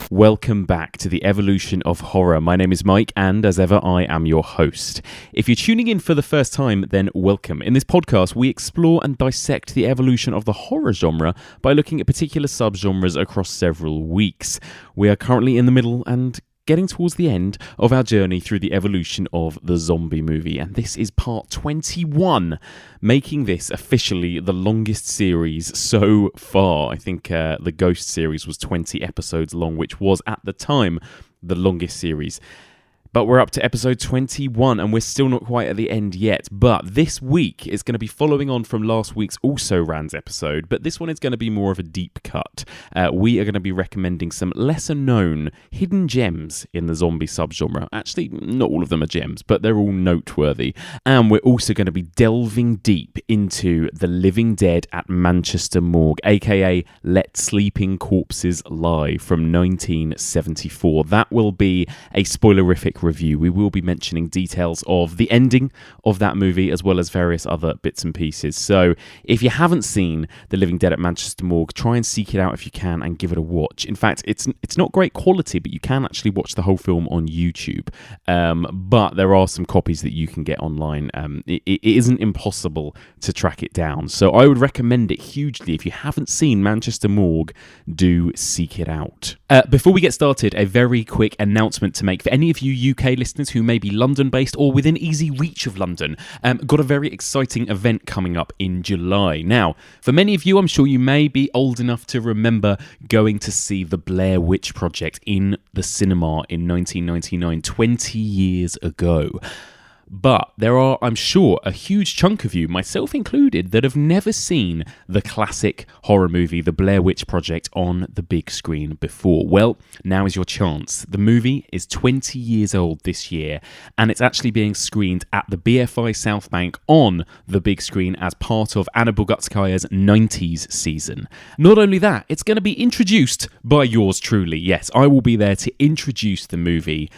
Welcome back to the evolution of horror. My name is Mike, and as ever, I am your host. If you're tuning in for the first time, then welcome. In this podcast, we explore and dissect the evolution of the horror genre by looking at particular subgenres across several weeks. We are currently in the middle and getting towards the end of our journey through the evolution of the zombie movie, and this is part 21, making this officially the longest series so far. I think the Ghost series was 20 episodes long, which was at the time the longest series. But we're up to episode 21 and we're still not quite at the end yet. But this week is going to be following on from last week's Also Ran's episode, but this one is going to be more of a deep cut. We are going to be recommending some lesser known hidden gems in the zombie subgenre. Actually, not all of them are gems, but they're all noteworthy. And we're also going to be delving deep into The Living Dead at Manchester Morgue, aka Let Sleeping Corpses Lie from 1974. That will be a spoilerific review. We will be mentioning details of the ending of that movie as well as various other bits and pieces. So if you haven't seen The Living Dead at Manchester Morgue, try and seek it out if you can and give it a watch. In fact, it's not great quality, but you can actually watch the whole film on YouTube. But there are some copies that you can get online. It isn't impossible to track it down. So I would recommend it hugely. If you haven't seen Manchester Morgue, do seek it out. Before we get started, a very quick announcement to make for any of you UK listeners who may be London-based or within easy reach of London. Got a very exciting event coming up in July. Now, for many of you, I'm sure you may be old enough to remember going to see the Blair Witch Project in the cinema in 1999, 20 years ago. But there are, I'm sure, a huge chunk of you, myself included, that have never seen the classic horror movie, The Blair Witch Project, on the big screen before. Well, now is your chance. The movie is 20 years old this year, and it's actually being screened at the BFI South Bank on the big screen as part of Anna Bogutskaya's 90s season. Not only that, it's going to be introduced by yours truly. Yes, I will be there to introduce the movie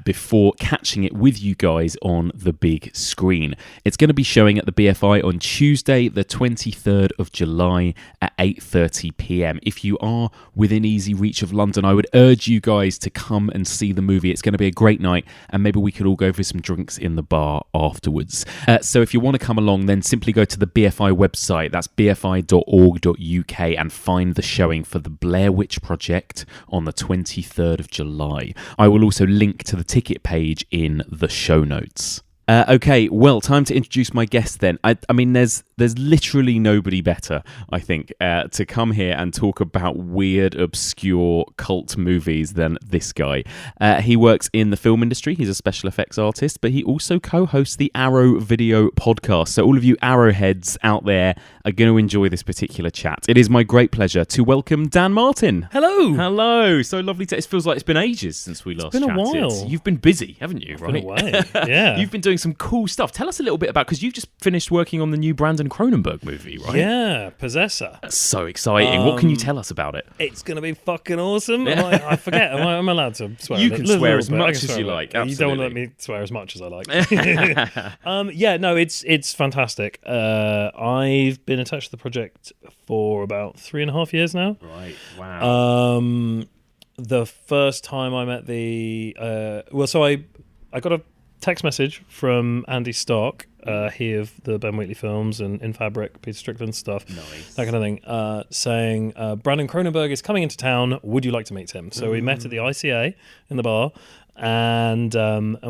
before catching it with you guys on the big screen. It's going to be showing at the BFI on Tuesday, the 23rd of July at 8:30 p.m. If you are within easy reach of London, I would urge you guys to come and see the movie. It's going to be a great night, and maybe we could all go for some drinks in the bar afterwards. So if you want to come along, then simply go to the BFI website. That's bfi.org.uk and find the showing for the Blair Witch Project on the 23rd of July. I will also link to the ticket page in the show notes. Okay, well, time to introduce my guest then. I mean, there's literally nobody better, I think, to come here and talk about weird, obscure cult movies than this guy. He works in the film industry. He's a special effects artist, but he also co-hosts the Arrow Video podcast. So all of you Arrowheads out there are going to enjoy this particular chat. It is my great pleasure to welcome Dan Martin. Hello. Hello. So lovely to... It feels like it's been ages since we last chatted. It's been a while. You've been busy, haven't you? It's been a while, yeah. You've been doing some cool stuff. Tell us a little bit about, because you've just finished working on the new Brandon Cronenberg movie, right? Yeah, Possessor. That's so exciting. What can you tell us about it? It's going to be fucking awesome. I forget. Am I allowed to swear? You can swear as much as you like. Absolutely. You don't want to let me swear as much as I like. Yeah, no, it's fantastic. I've been attached to the project for about 3.5 years now. Right. Wow. The first time I met I got a text message from Andy Stark, he of the Ben Wheatley films and In Fabric, Peter Strickland stuff, nice. That kind of thing, saying, Brandon Cronenberg is coming into town, would you like to meet him? So we met at the ICA in the bar, and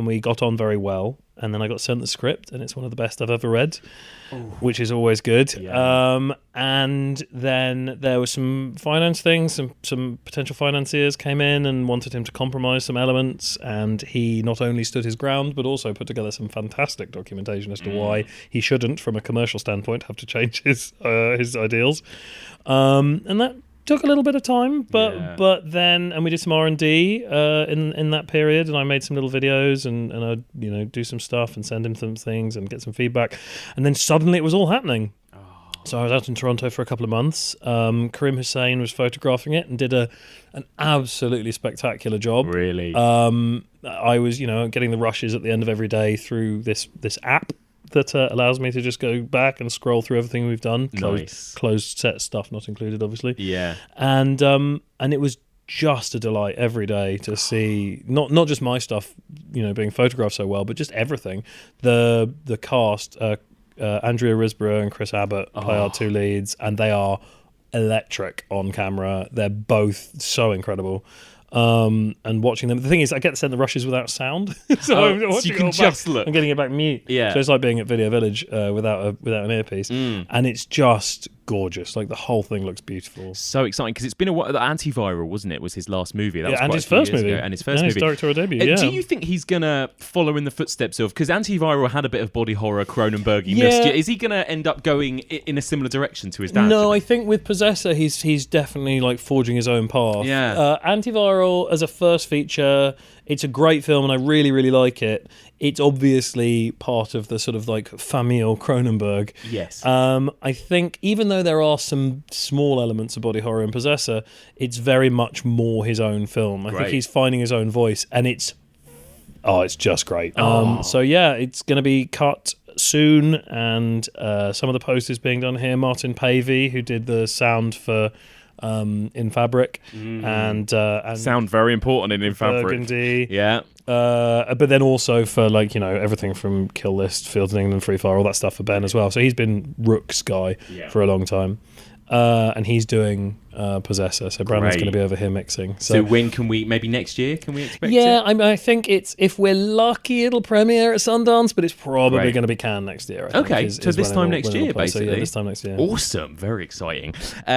we got on very well. And then I got sent the script, and it's one of the best I've ever read, which is always good. Yeah. And then there was some finance things, some potential financiers came in and wanted him to compromise some elements, and he not only stood his ground, but also put together some fantastic documentation as to why he shouldn't, from a commercial standpoint, have to change his ideals. And that took a little bit of time, but then we did some R&D in that period, and I made some little videos and I do some stuff and send him some things and get some feedback, and then suddenly it was all happening. So I was out in Toronto for a couple of months. Karim Hussein was photographing it and did an absolutely spectacular job. Really? I was, getting the rushes at the end of every day through this app that allows me to just go back and scroll through everything we've done. Closed set stuff not included, obviously. Yeah. And it was just a delight every day to see not just my stuff, being photographed so well, but just everything. The cast, Andrea Risborough and Chris Abbott play our two leads, and they are electric on camera. They're both so incredible. And watching them, the thing is, I get sent the rushes without sound, so I'm watching you can it all just back look. and getting it back mute. Yeah. So it's like being at Video Village without an earpiece, and it's just gorgeous. Like the whole thing looks beautiful. So exciting because it's been a while. Antiviral, wasn't it? Was his last movie? That was and quite his a few first years movie, ago. And his first his movie, directorial debut. Do you think he's gonna follow in the footsteps of? Because Antiviral had a bit of body horror, Cronenberg-ness. Is he gonna end up going in a similar direction to his dad? No, I think with Possessor, he's definitely like forging his own path. Yeah. Antiviral as a first feature, it's a great film, and I really, really like it. It's obviously part of the sort of like Famille Cronenberg. Yes. I think even though there are some small elements of body horror in Possessor, it's very much more his own film. I think he's finding his own voice, and it's just great. So yeah, it's going to be cut soon, and some of the posters being done here. Martin Pavey, who did the sound for In Fabric, and sound very important in Fabric. Burgundy. Yeah. But then also for everything from Kill List, Fields of England, Free Fire, all that stuff for Ben as well. So he's been Rook's guy for a long time, and he's doing Possessor. So Brandon's going to be over here mixing. So when can we? Maybe next year? Can we expect? Yeah, I think if we're lucky, it'll premiere at Sundance, but it's probably going to be Cannes next year. I think, so this time next year, basically. So yeah, this time next year. Awesome, very exciting.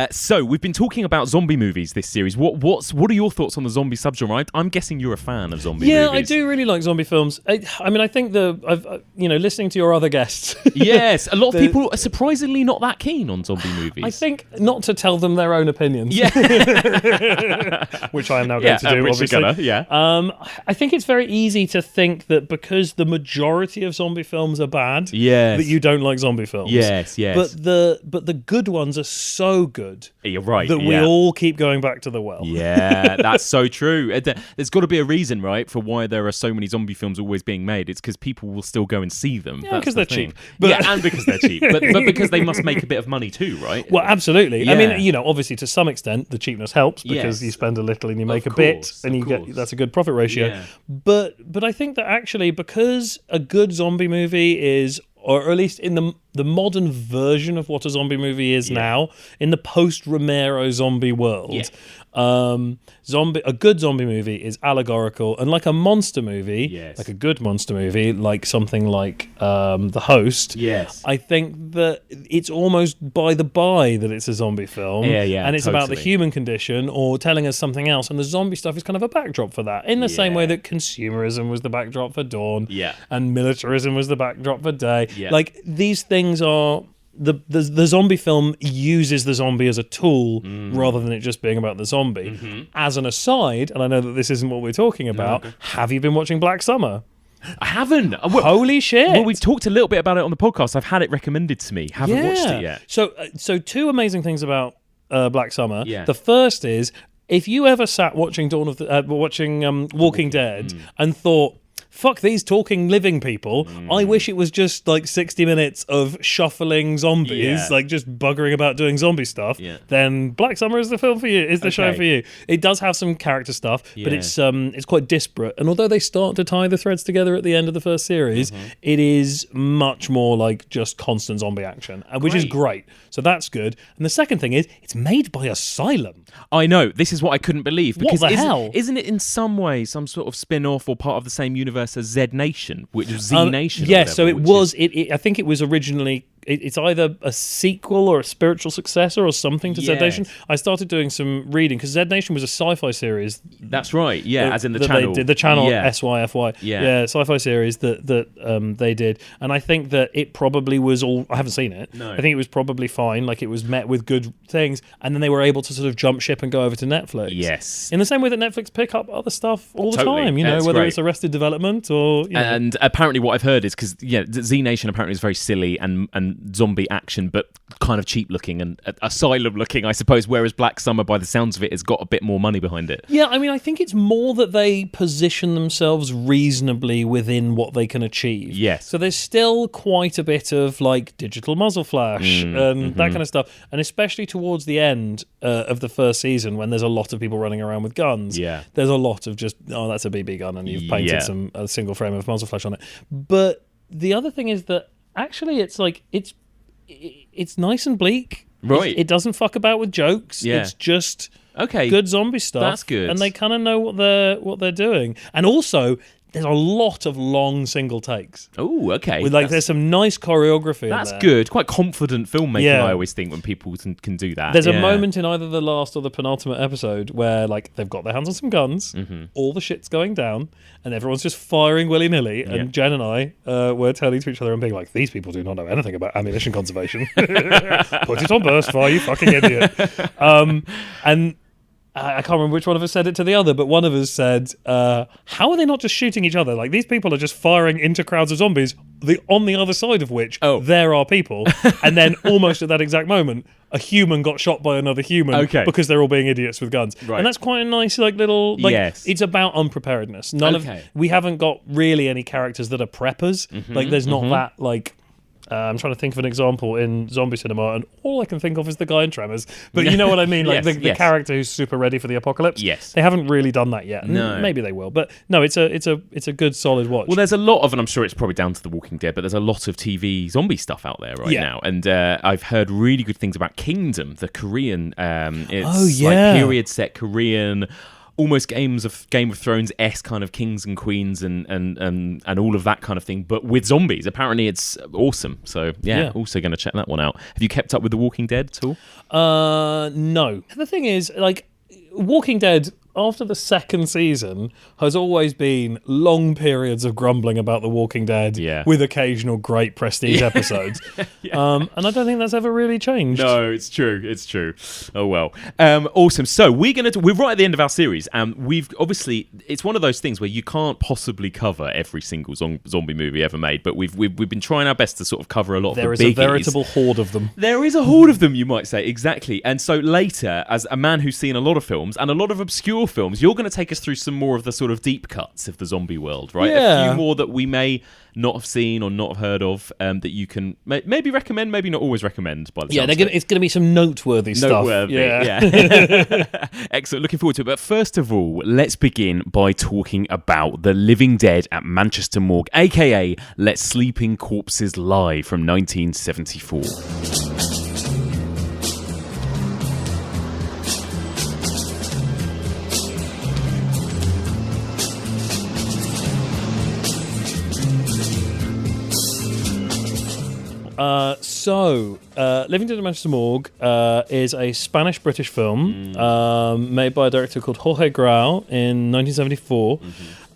So we've been talking about zombie movies this series. What are your thoughts on the zombie subgenre? I'm guessing you're a fan of zombie movies. Yeah, I do really like zombie films. I think listening to your other guests. Yes, a lot of people are surprisingly not that keen on zombie movies. I think not to tell them their own opinions. Yeah. Which I am now going to do, obviously. I think it's very easy to think that because the majority of zombie films are bad, that you don't like zombie films. Yes. But the good ones are so good. You're right. That we all keep going back to the well. Yeah, that's so true. There's got to be a reason, right, for why there are so many zombie films always being made. It's because people will still go and see them. Yeah, because they're cheap. And because they're cheap. But because they must make a bit of money too, right? Well, absolutely. Yeah. I mean, obviously to some extent the cheapness helps because you spend a little and you make a bit and you get that's a good profit ratio. Yeah. But I think that actually because a good zombie movie is, or at least in the modern version of what a zombie movie is now, in the post-Romero zombie world, a good zombie movie is allegorical, and like a monster movie, like a good monster movie, like something like The Host, I think that it's almost by the by that it's a zombie film, and it's about the human condition or telling us something else, and the zombie stuff is kind of a backdrop for that, in the same way that consumerism was the backdrop for Dawn, and militarism was the backdrop for Day. Like these things are the zombie film uses the zombie as a tool rather than it just being about the zombie. As an aside, and I know that this isn't what we're talking about, have you been watching Black Summer? I haven't. Holy shit. Well, we've talked a little bit about it on the podcast. I've had it recommended to me. Haven't watched it yet. So two amazing things about Black Summer. The first is, if you ever sat watching Walking Dead and thought, fuck these talking living people, I wish it was just like 60 minutes of shuffling zombies, like just buggering about doing zombie stuff, then Black Summer is the film for you, is the show for you. It does have some character stuff, but it's quite disparate, and although they start to tie the threads together at the end of the first series, it is much more like just constant zombie action, which is great. So that's good. And the second thing is, it's made by Asylum. I know, this is what I couldn't believe. Because what the hell? Isn't it in some way some sort of spin-off or part of the same universe as Z Nation, which was Z Nation? So it was. I think it was originally. It's either a sequel or a spiritual successor or something to Z Nation. I started doing some reading because Z Nation was a sci-fi series. That's right. Yeah, as in the channel. They did the channel SYFY. Yeah, sci-fi series that they did, and I think that it probably was all. I haven't seen it. No. I think it was probably fine. Like it was met with good things, and then they were able to sort of jump ship and go over to Netflix. Yes. In the same way that Netflix pick up other stuff all the time. Whether it's Arrested Development or. And apparently, what I've heard is because Z Nation apparently is very silly and zombie action, but kind of cheap looking and asylum looking, I suppose, whereas Black Summer, by the sounds of it, has got a bit more money behind it. Yeah, I mean, I think it's more that they position themselves reasonably within what they can achieve. Yes. So there's still quite a bit of like digital muzzle flash and that kind of stuff, and especially towards the end of the first season when there's a lot of people running around with guns. Yeah. There's a lot of just, oh, that's a BB gun, and you've painted a single frame of muzzle flash on it. But the other thing is that actually it's like it's nice and bleak. Right. It doesn't fuck about with jokes. Yeah. It's just okay, good zombie stuff. That's good. And they kind of know what they're doing. And also, there's a lot of long single takes. Oh, okay. With there's some nice choreography. That's in there. good. Quite confident filmmaking. Yeah. I always think when people can do that. There's a moment in either the last or the penultimate episode where like they've got their hands on some guns, all the shit's going down, and everyone's just firing willy-nilly. And Jen and I were turning to each other and being like, "These people do not know anything about ammunition conservation. Put it on burst fire, you fucking idiot." And I can't remember which one of us said it to the other, but one of us said, how are they not just shooting each other? Like, these people are just firing into crowds of zombies, on the other side of which there are people. And then almost at that exact moment, a human got shot by another human because they're all being idiots with guns. Right. And that's quite a nice, like, little... Like, it's about unpreparedness. We haven't got really any characters that are preppers. Like, there's not that, like... I'm trying to think of an example in zombie cinema, and all I can think of is the guy in Tremors. But you know what I mean? Like the character who's super ready for the apocalypse. Yes. They haven't really done that yet. No. Maybe they will. But no, it's a good solid watch. Well, there's a lot of, and I'm sure it's probably down to The Walking Dead, but there's a lot of TV zombie stuff out there right now. And I've heard really good things about Kingdom, the Korean. It's like period set Korean. Almost Game of Thrones-esque kind of kings and queens and all of that kind of thing, but with zombies. Apparently it's awesome. So, also going to check that one out. Have you kept up with The Walking Dead at all? No. The thing is, like, Walking Dead, after the second season, has always been long periods of grumbling about The Walking Dead with occasional great prestige episodes. And I don't think that's ever really changed. No, it's true. Oh, well. Awesome. So we're right at the end of our series, and we've obviously, it's one of those things where you can't possibly cover every single zombie movie ever made, but we've been trying our best to sort of cover a lot of the biggies. There is a veritable horde of them. There is a horde of them, you might say, exactly. And so later, as a man who's seen a lot of films and a lot of obscure films, you're going to take us through some more of the sort of deep cuts of the zombie world, right? A few more that we may not have seen or not have heard of, that you can maybe recommend, maybe not always recommend. By the sounds of it. It's going to be some noteworthy stuff. Excellent. Looking forward to it. But first of all, let's begin by talking about The Living Dead at Manchester Morgue, aka Let Sleeping Corpses Lie from 1974. Living Dead at Manchester Morgue is a Spanish-British film made by a director called Jorge Grau in 1974.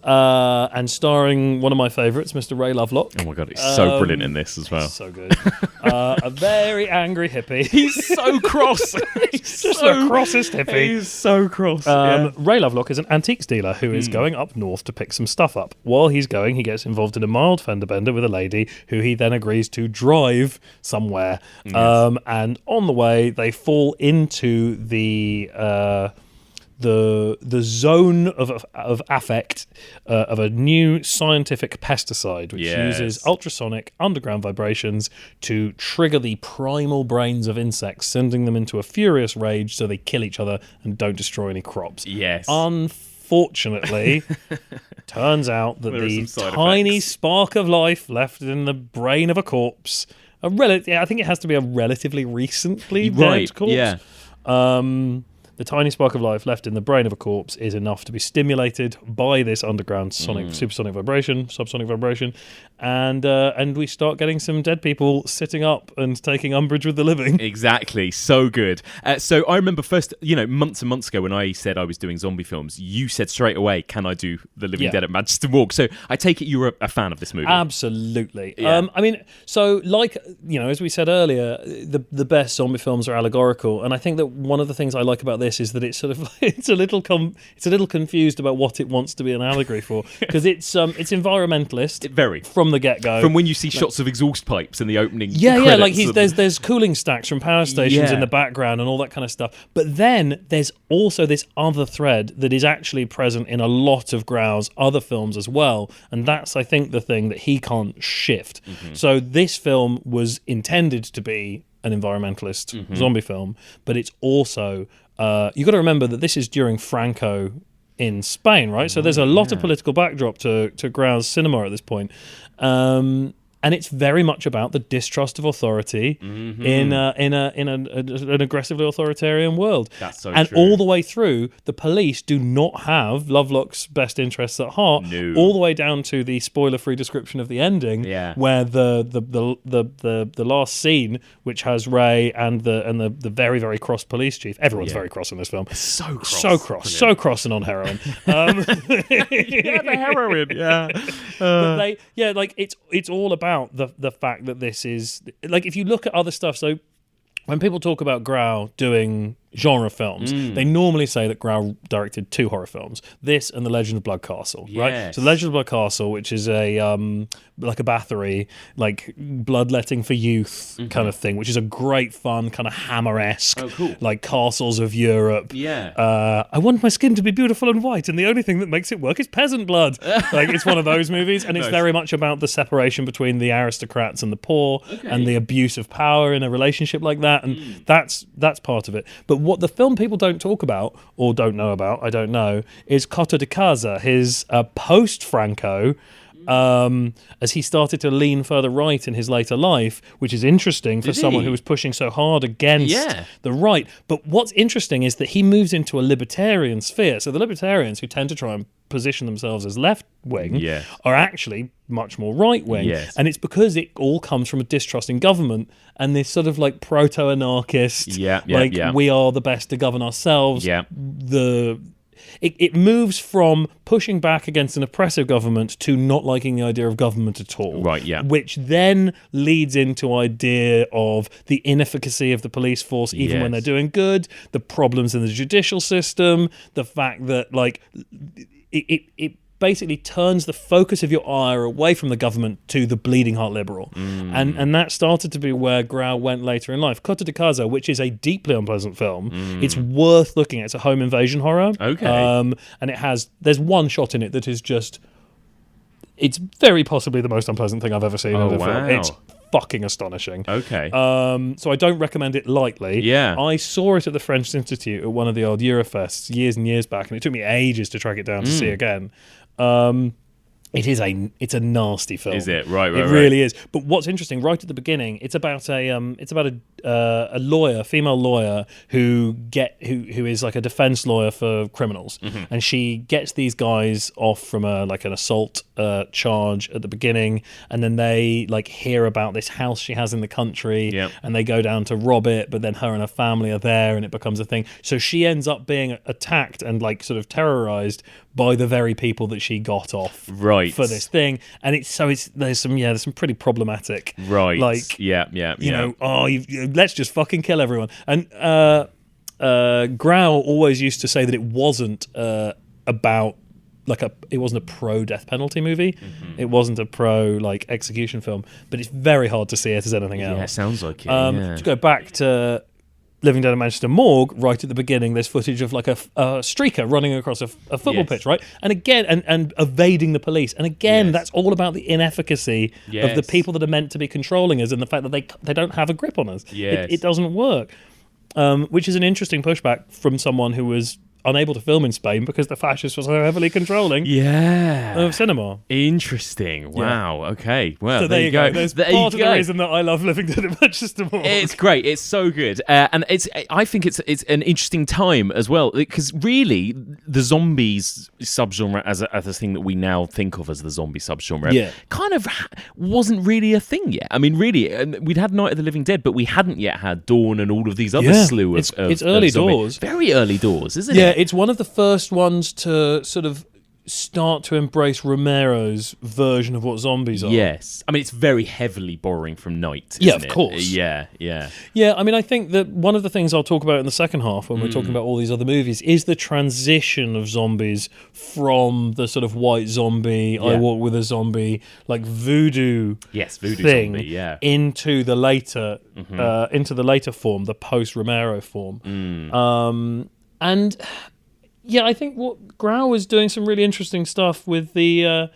And starring one of my favourites, Mr. Ray Lovelock. Oh my god, he's so brilliant in this as well. So good. A very angry hippie. He's so cross. He's just the crossest hippie. He's so cross. Ray Lovelock is an antiques dealer who is going up north to pick some stuff up. While he's going, he gets involved in a mild fender bender with a lady who he then agrees to drive somewhere. Yes. And on the way, they fall into the zone of affect of a new scientific pesticide which uses ultrasonic underground vibrations to trigger the primal brains of insects, sending them into a furious rage so they kill each other and don't destroy any crops. Yes. Unfortunately, turns out that the tiny spark of life left in the brain of a corpse, I think it has to be a relatively recently dead corpse. Yeah. The tiny spark of life left in the brain of a corpse is enough to be stimulated by this underground supersonic vibration, subsonic vibration, and we start getting some dead people sitting up and taking umbrage with the living. Exactly, so good. So I remember first, months and months ago when I said I was doing zombie films, you said straight away, "Can I do The Living Dead at Manchester Morgue?" So I take it you were a fan of this movie. Absolutely. Yeah. As we said earlier, the best zombie films are allegorical, and I think that one of the things I like about this is that it's sort of it's a little confused about what it wants to be an allegory for, because it's environmentalist very from from the get-go. From when you see shots of exhaust pipes in the opening like there's cooling stacks from power stations in the background and all that kind of stuff. But then there's also this other thread that is actually present in a lot of Grau's other films as well, and that's, I think, the thing that he can't shift. So this film was intended to be an environmentalist zombie film, but it's also you got to remember that this is during Franco in Spain, right? So there's a lot of political backdrop to Grau's cinema at this point. And it's very much about the distrust of authority in an aggressively authoritarian world. That's so and true. all the way through, the police do not have Lovelock's best interests at heart. No. All the way down to the spoiler-free description of the ending, where the last scene, which has Ray and the very, very cross police chief. Everyone's very cross in this film. So cross and on heroin. The heroin. But it's all about the fact that this is, like, if you look at other stuff, so when people talk about Grau doing genre films, they normally say that Grau directed 2 horror films, this and The Legend of Blood Castle, right? So The Legend of Blood Castle, which is a like a Bathory, like bloodletting for youth kind of thing, which is a great fun kind of Hammer-esque, like Castles of Europe. I want my skin to be beautiful and white, and the only thing that makes it work is peasant blood. Like, it's one of those movies, and it's very much about the separation between the aristocrats and the poor, and the abuse of power in a relationship like that, and that's part of it. But what the film people don't talk about, or don't know about, I don't know, is Cotta de Casa, his post-Franco, as he started to lean further right in his later life, which is interesting for someone who was pushing so hard against the right. But what's interesting is that he moves into a libertarian sphere. So the libertarians, who tend to try and position themselves as left-wing, are actually much more right-wing. And it's because it all comes from a distrust in government and this sort of like proto-anarchist, we are the best to govern ourselves. It moves from pushing back against an oppressive government to not liking the idea of government at all. Which then leads into idea of the inefficacy of the police force, even when they're doing good, the problems in the judicial system, the fact that, like, it basically turns the focus of your ire away from the government to the bleeding heart liberal. And that started to be where Grau went later in life. Cotta de Casa, which is a deeply unpleasant film, it's worth looking at. It's a home invasion horror. And there's one shot in it that is just, it's very possibly the most unpleasant thing I've ever seen in a film. It's fucking astonishing. So I don't recommend it lightly. I saw it at the French Institute at one of the old Eurofests years and years back, and it took me ages to track it down to see again. It's a nasty film. Is it? Right. It really is. But what's interesting, right at the beginning, it's about a lawyer, female lawyer who is like a defense lawyer for criminals, and she gets these guys off from an assault charge at the beginning, and then they like hear about this house she has in the country, and they go down to rob it, but then her and her family are there, and it becomes a thing. So she ends up being attacked and like sort of terrorized by the very people that she got off for this thing, and there's some pretty problematic, like you know, let's just fucking kill everyone. And Grau always used to say that it wasn't about it wasn't a pro death penalty movie, it wasn't a pro like execution film, but it's very hard to see it as anything else. It sounds like it. To go back to Living Dead in Manchester Morgue, right at the beginning, there's footage of like a streaker running across a football pitch, right? And again, and evading the police. And again, that's all about the inefficacy of the people that are meant to be controlling us and the fact that they don't have a grip on us. It doesn't work. Which is an interesting pushback from someone who was unable to film in Spain because the fascists were so heavily controlling of cinema. Interesting. Wow. Okay. Well, so there you go. There's part of the reason that I love Living Dead in Manchester Morgue. It's great. It's so good. And I think it's an interesting time as well, because really the zombies subgenre as a thing that we now think of as the zombie subgenre kind of wasn't really a thing yet. I mean, really, we'd had Night of the Living Dead, but we hadn't yet had Dawn and all of these other slew of it's early zombie. doors. Very early doors, isn't it? It's one of the first ones to sort of start to embrace Romero's version of what zombies are. Yes. I mean, it's very heavily borrowing from Night, Yeah, isn't of it? course. Yeah. Yeah, I mean, I think that one of the things I'll talk about in the second half when we're talking about all these other movies is the transition of zombies from the sort of white zombie, I walk with a zombie, like voodoo thing zombie, yeah. into the later form, the post-Romero form. And yeah, I think what Grau was doing some really interesting stuff with the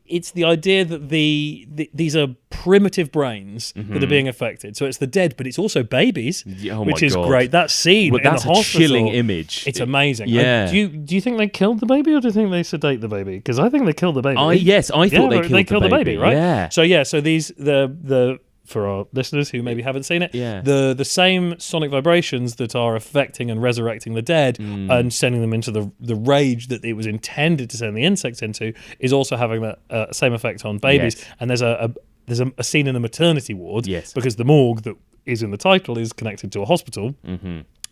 it's the idea that these are primitive brains that are being affected. So it's the dead, but it's also babies, which is great. That scene in the hospital, that's a chilling image. It's amazing. Yeah. Do you think they killed the baby, or do you think they sedate the baby? Because I think they killed the baby. I thought they killed the baby, right? Yeah. So these the for our listeners who maybe haven't seen it, the same sonic vibrations that are affecting and resurrecting the dead and sending them into the rage that it was intended to send the insects into is also having that same effect on babies. Yes. And there's a scene in a maternity ward, because the morgue that is in the title is connected to a hospital.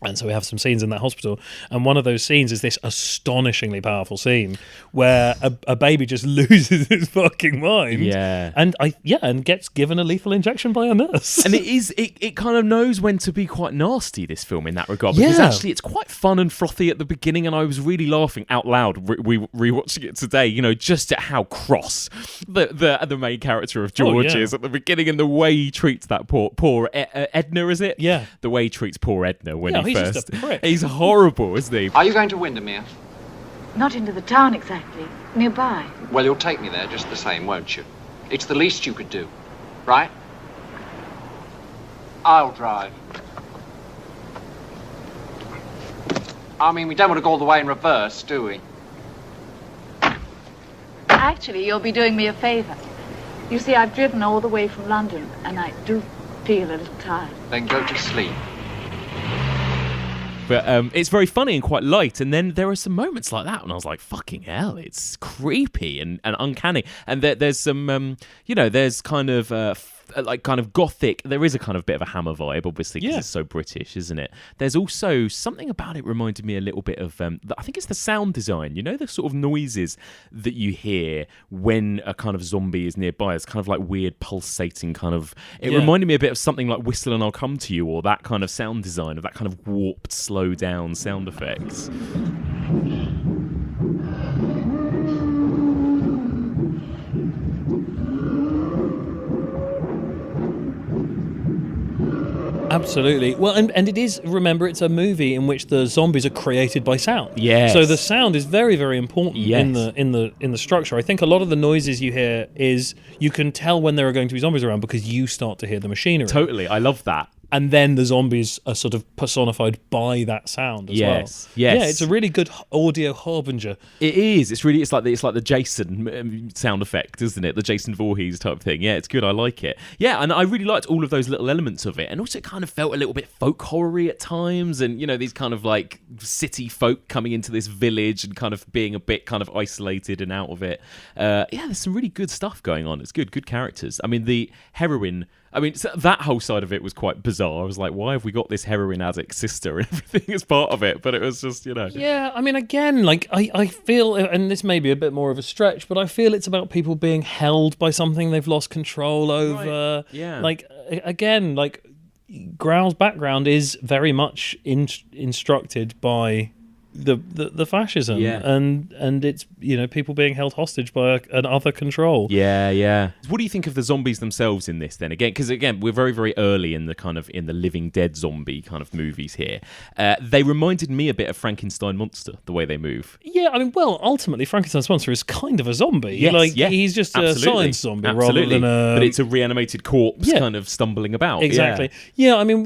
And so we have some scenes in that hospital, and one of those scenes is this astonishingly powerful scene where a baby just loses its fucking mind, and gets given a lethal injection by a nurse. And it kind of knows when to be quite nasty, this film, in that regard, because actually it's quite fun and frothy at the beginning, and I was really laughing out loud rewatching it today, just at how cross the main character of George is at the beginning, and the way he treats that poor Edna, is it? Yeah. The way he treats poor Edna when he's just a prick. He's horrible, isn't he? Are you going to Windermere? Not into the town exactly. Nearby. Well, you'll take me there just the same, won't you? It's the least you could do, right? I'll drive. I mean, we don't want to go all the way in reverse, do we? Actually, you'll be doing me a favour. You see, I've driven all the way from London, and I do feel a little tired. Then go to sleep. But it's very funny and quite light, and then there are some moments like that when I was like, fucking hell, it's creepy and uncanny. And there's some, there's kind of gothic. There is a kind of bit of a Hammer vibe, obviously, because it's so British, isn't it? There's also something about it reminded me a little bit of, I think it's the sound design, the sort of noises that you hear when a kind of zombie is nearby. It's kind of like weird pulsating kind of, it reminded me a bit of something like Whistle and I'll Come to You, or that kind of sound design, of that kind of warped, slow down sound effects. Absolutely. Well, and it is, remember, it's a movie in which the zombies are created by sound. Yes. So the sound is very, very important in the structure. I think a lot of the noises you hear is you can tell when there are going to be zombies around because you start to hear the machinery. Totally. I love that. And then the zombies are sort of personified by that sound as well. Yes. Yeah, it's a really good audio harbinger. It is. It's like the Jason sound effect, isn't it? The Jason Voorhees type thing. Yeah, it's good. I like it. Yeah, and I really liked all of those little elements of it. And also it kind of felt a little bit folk horror-y at times, and these kind of like city folk coming into this village and kind of being a bit kind of isolated and out of it. There's some really good stuff going on. It's good characters. I mean, the heroine. So that whole side of it was quite bizarre. I was like, why have we got this heroin addict sister and everything as part of it? But it was just, Yeah, I mean, again, like, I feel, and this may be a bit more of a stretch, but I feel it's about people being held by something they've lost control over. Right. Yeah. Like, again, like, Grau's background is very much instructed by the fascism, and it's people being held hostage by an other control. What do you think of the zombies themselves in this then? Because we're very, very early in the Living Dead zombie kind of movies here. They reminded me a bit of Frankenstein Monster, the way they move. Yeah, I mean, well, ultimately Frankenstein's monster is kind of a zombie. He's just a science zombie rather than a... But it's a reanimated corpse kind of stumbling about. Exactly. Yeah, I mean,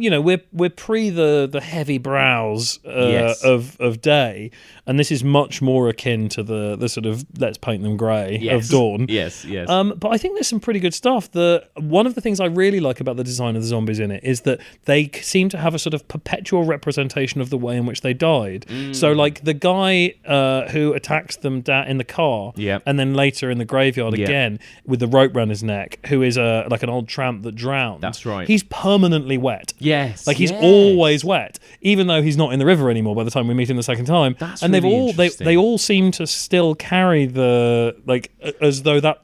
we're pre the heavy brows of day. And this is much more akin to the sort of let's paint them grey of Dawn. Yes. But I think there's some pretty good stuff. One of the things I really like about the design of the zombies in it is that they seem to have a sort of perpetual representation of the way in which they died. So like the guy who attacks them in the car, and then later in the graveyard again with the rope around his neck, who is like an old tramp that drowned. That's right. He's permanently wet. Yes. Like he's always wet, even though he's not in the river anymore by the time we meet him the second time. That's and really they all seem to still carry the as though that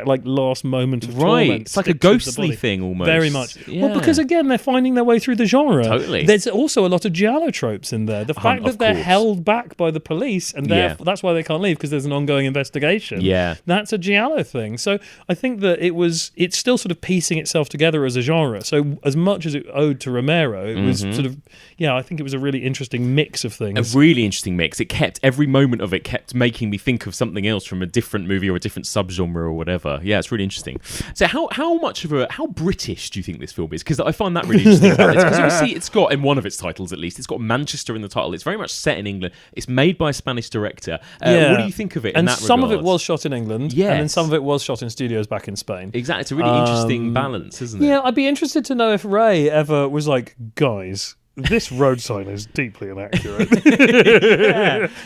like last moment of torment. It's like a ghostly thing almost. Very much. Yeah. Well, because again, they're finding their way through the genre. Totally. There's also a lot of giallo tropes in there. The fact that they're held back by the police and that's why they can't leave, because there's an ongoing investigation. Yeah. That's a giallo thing. So I think that it's still sort of piecing itself together as a genre. So as much as it owed to Romero, it was sort of, I think it was a really interesting mix of things. A really interesting mix. It kept, every moment of it kept making me think of something else from a different movie or a different subgenre or whatever. Yeah, it's really interesting. So how British do you think this film is? Because I find that really interesting. Because obviously it's got, in one of its titles at least, it's got Manchester in the title. It's very much set in England. It's made by a Spanish director. What do you think of it in that regard? And some of it was shot in England, yes. and then some of it was shot in studios back in Spain. Exactly. It's a really interesting balance, isn't it? Yeah, I'd be interested to know if Ray ever was like, guys, this road sign is deeply inaccurate.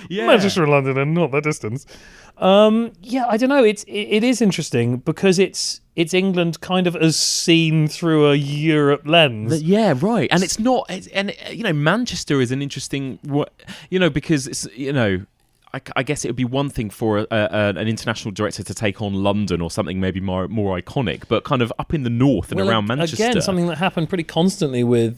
Yeah. Manchester and London are not that distance. I don't know. It is interesting because it's England kind of as seen through a Europe lens. Yeah, right. And it's not. Manchester is an interesting. Because it's I guess it would be one thing for an international director to take on London or something maybe more iconic, but kind of up in the north and around Manchester. Again, something that happened pretty constantly with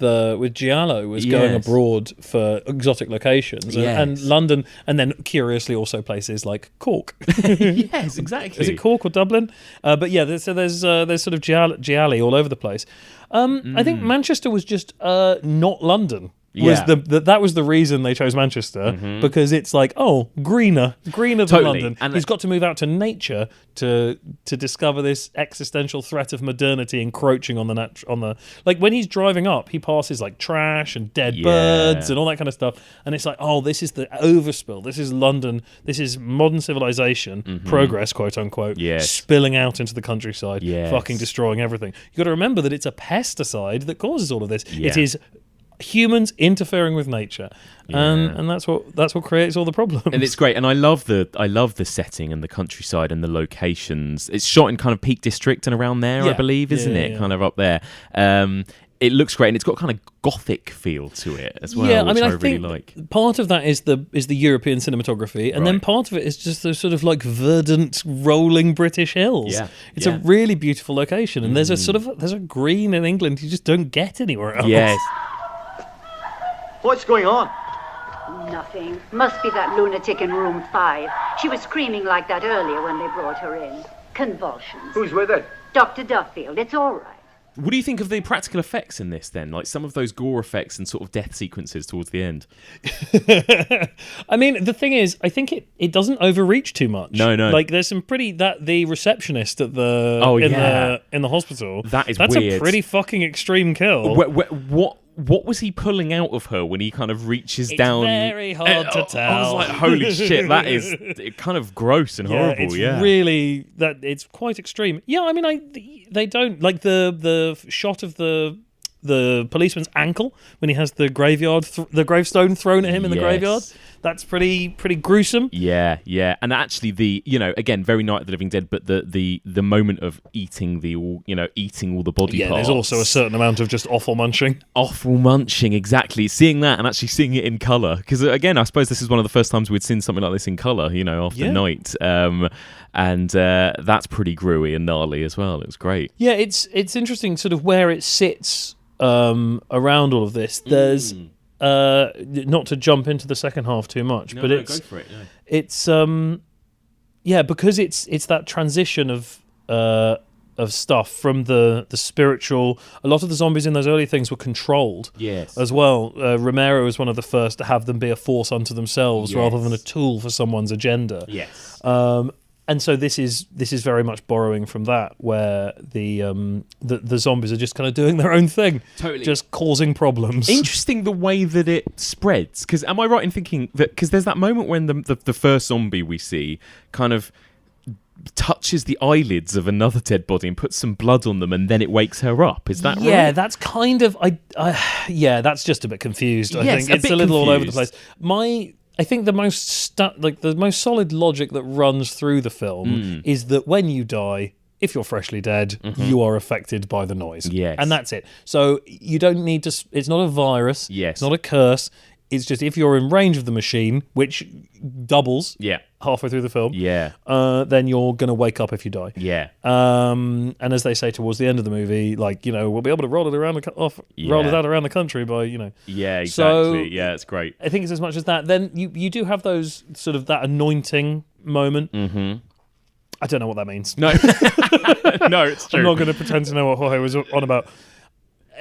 Giallo was going abroad for exotic locations, and London, and then curiously also places like Cork. Yes, exactly. Is it Cork or Dublin? But yeah, there's sort of Gialli all over the place. I think Manchester was just not London. That was the reason they chose Manchester, because it's like, greener than London. And he's got to move out to nature to discover this existential threat of modernity encroaching on the like when he's driving up, he passes like trash and dead birds and all that kind of stuff, and it's like, this is the overspill. This is London. This is modern civilization progress, quote unquote, spilling out into the countryside, fucking destroying everything. You got to remember that it's a pesticide that causes all of this. It is humans interfering with nature, and that's what creates all the problems. And it's great, and I love the setting and the countryside and the locations. It's shot in kind of Peak District and around there, I believe, isn't it? Kind of up there. It looks great, and it's got kind of gothic feel to it as well. Yeah, which I think really like. Part of that is the European cinematography, and then part of it is just the sort of like verdant, rolling British hills. Yeah, it's a really beautiful location, and there's a green in England you just don't get anywhere else. Yes. What's going on? Nothing. Must be that lunatic in room 5. She was screaming like that earlier when they brought her in. Convulsions. Who's with it? Dr. Duffield. It's all right. What do you think of the practical effects in this then? Like some of those gore effects and sort of death sequences towards the end? I mean, the thing is, I think it doesn't overreach too much. No. Like there's some the receptionist at in the hospital. That's weird. A pretty fucking extreme kill. What was he pulling out of her when he kind of reaches down? It's very hard to tell. I was like, holy shit, that is kind of gross and horrible. It's really it's quite extreme. Yeah, I mean, they don't like the shot of the policeman's ankle when he has the gravestone thrown at him in the graveyard. That's pretty gruesome. Yeah, and actually again, very Night of the Living Dead, but the moment of eating all the body parts. Yeah, there's also a certain amount of just awful munching. Awful munching, exactly. Seeing that and actually seeing it in colour, because again, I suppose this is one of the first times we'd seen something like this in colour. After Night, and that's pretty gruey and gnarly as well. It was great. Yeah, it's interesting, sort of where it sits around all of this. There's. Not to jump into the second half too much, but go for it. No. It's because it's that transition of stuff from the spiritual. A lot of the zombies in those early things were controlled, as well. Romero was one of the first to have them be a force unto themselves rather than a tool for someone's agenda. Yes. And so this is very much borrowing from that, where the zombies are just kind of doing their own thing, totally, just causing problems. Interesting the way that it spreads. Because am I right in thinking that because there's that moment when the first zombie we see kind of touches the eyelids of another dead body and puts some blood on them, and then it wakes her up. Is that right? Yeah, that's kind of that's just a bit confused. I think it's a little all over the place. I think the most solid logic that runs through the film is that when you die, if you're freshly dead, you are affected by the noise. Yes. And that's it. So you don't need to... It's not a virus. Yes. It's not a curse. It's just if you're in range of the machine, which doubles halfway through the film, then you're going to wake up if you die. Yeah. And as they say towards the end of the movie, like, we'll be able to roll it out around the country by, Yeah, exactly. So, yeah, it's great. I think it's as much as that. Then you do have those sort of that anointing moment. Mm-hmm. I don't know what that means. No. No, it's true. I'm not going to pretend to know what Jorge was on about.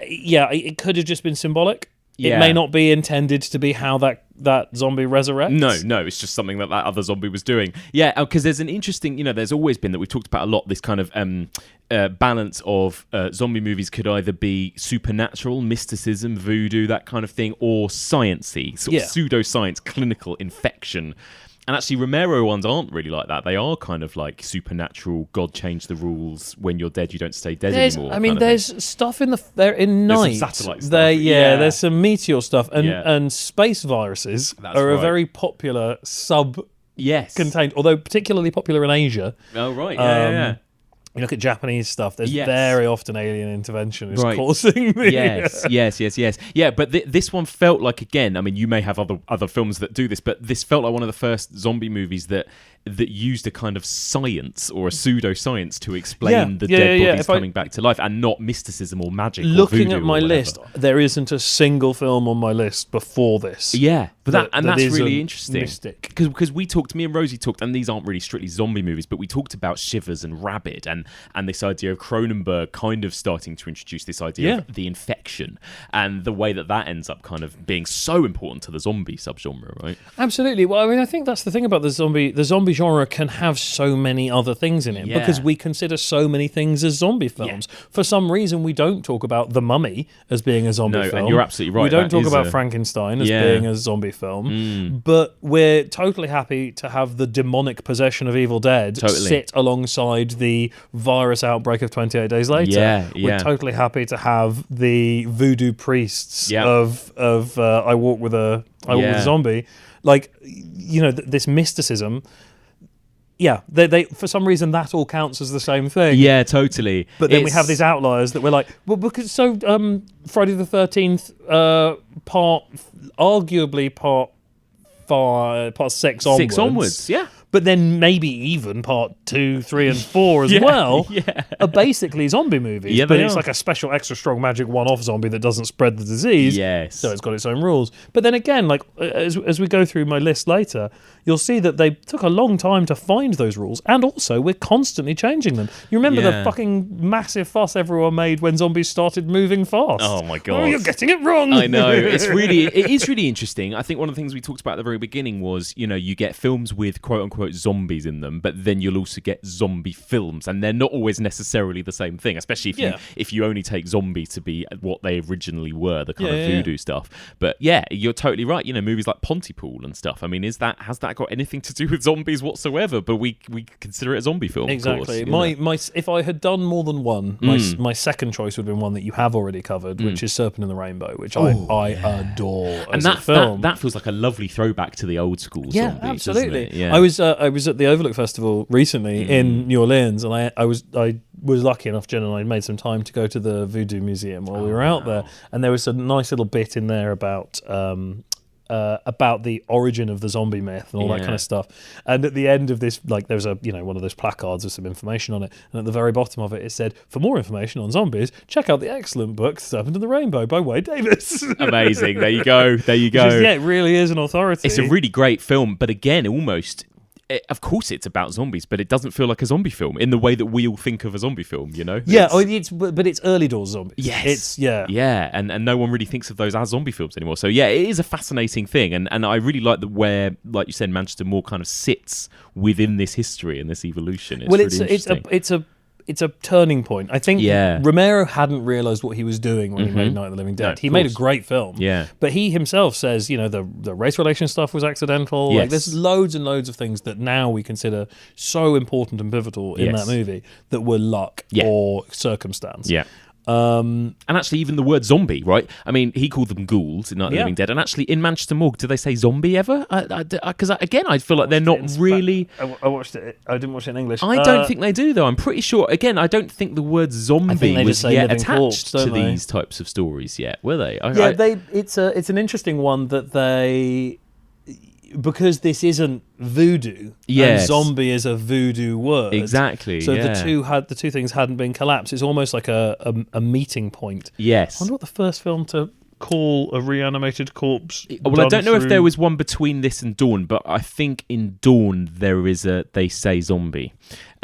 Yeah, it could have just been symbolic. Yeah. It may not be intended to be how that zombie resurrects. No, it's just something that other zombie was doing. Yeah, because there's an interesting, there's always been that we've talked about a lot, this kind of balance of zombie movies could either be supernatural, mysticism, voodoo, that kind of thing, or sciencey, sort of pseudoscience, clinical infection. And actually, Romero ones aren't really like that. They are kind of like supernatural. God changed the rules. When you're dead, you don't stay dead anymore. I mean, there's stuff in Night. There's some satellite stuff. There's some meteor stuff, and space viruses are a very popular contained, although particularly popular in Asia. Oh right, yeah. You look at Japanese stuff, there's very often alien intervention is causing the... Yes. Yeah, but this one felt like, again, I mean, you may have other films that do this, but this felt like one of the first zombie movies that used a kind of science or a pseudoscience to explain the dead bodies coming back to life, and not mysticism or magic. Looking at my list, there isn't a single film on my list before this. Yeah, but that's really interesting. Mystic. Because me and Rosie talked, and these aren't really strictly zombie movies, but we talked about Shivers and Rabid, and this idea of Cronenberg kind of starting to introduce this idea of the infection, and the way that ends up kind of being so important to the zombie subgenre, right? Absolutely. Well, I mean, I think that's the thing about the zombie genre can have so many other things in it because we consider so many things as zombie films. For some reason, we don't talk about The Mummy as being a zombie film. And you're absolutely right. We don't talk about Frankenstein as being a zombie film. But we're totally happy to have the demonic possession of Evil Dead sit alongside the virus outbreak of 28 Days Later. We're totally happy to have the voodoo priests of I Walk with a Zombie. Like, this mysticism... Yeah, they for some reason that all counts as the same thing. Yeah, totally. But then we have these outliers that we're like, well, because Friday the 13th, arguably part 6 onwards. 6 onwards, yeah. But then maybe even part 2, 3, and 4 as well are basically zombie movies. Yeah, but it's like a special extra strong magic one-off zombie that doesn't spread the disease. Yes. So it's got its own rules. But then again, like as we go through my list later, you'll see that they took a long time to find those rules, and also we're constantly changing them. You remember the fucking massive fuss everyone made when zombies started moving fast? Oh my god! Oh, you're getting it wrong. I know. It is really interesting. I think one of the things we talked about at the very beginning was, you get films with quote unquote zombies in them, but then you'll also get zombie films, and they're not always necessarily the same thing, especially if you only take zombie to be what they originally were, the kind of voodoo stuff. But yeah, you're totally right. Movies like Pontypool and stuff, I mean, has that got anything to do with zombies whatsoever? But we consider it a zombie film. Exactly. Of course, my if I had done more than one, my second choice would have been one that you have already covered, which is Serpent in the Rainbow, which I adore as a film. That feels like a lovely throwback to the old school zombies. Yeah, absolutely. Yeah. I was at the Overlook Festival recently in New Orleans, and I was lucky enough, Jen and I made some time to go to the Voodoo Museum while we were out there, and there was a nice little bit in there about the origin of the zombie myth and all that kind of stuff. And at the end of this, like, there was one of those placards with some information on it, and at the very bottom of it, it said, "For more information on zombies, check out the excellent book Serpent in the Rainbow by Wade Davis." Amazing. There you go. It really is an authority. It's a really great film, but again, almost... Of course, it's about zombies, but it doesn't feel like a zombie film in the way that we all think of a zombie film. Yeah, but it's early doors zombies. Yes, and no one really thinks of those as zombie films anymore. So yeah, it is a fascinating thing, and I really like where, like you said, Manchester more kind of sits within this history and this evolution. It's a turning point. I think Romero hadn't realised what he was doing when he made Night of the Living Dead. He made a great film. Yeah. But he himself says, the race relation stuff was accidental. Yes. Like, there's loads and loads of things that now we consider so important and pivotal in that movie that were luck or circumstance. Yeah. And actually, even the word zombie, right? I mean, he called them ghouls in Night of the Living Dead. And actually, in Manchester Morgue, do they say zombie ever? Because again, I feel like they're not really. I watched it. I didn't watch it in English. I don't think they do, though. I'm pretty sure. Again, I don't think the word zombie was yet attached corpse, to these types of stories yet, were they? It's an interesting one that they. Because this isn't voodoo, and zombie is a voodoo word. Exactly. So the two things hadn't been collapsed. It's almost like a meeting point. Yes. I wonder what the first film to call a reanimated corpse. Well, I don't know if there was one between this and Dawn, but I think in Dawn there is they say zombie.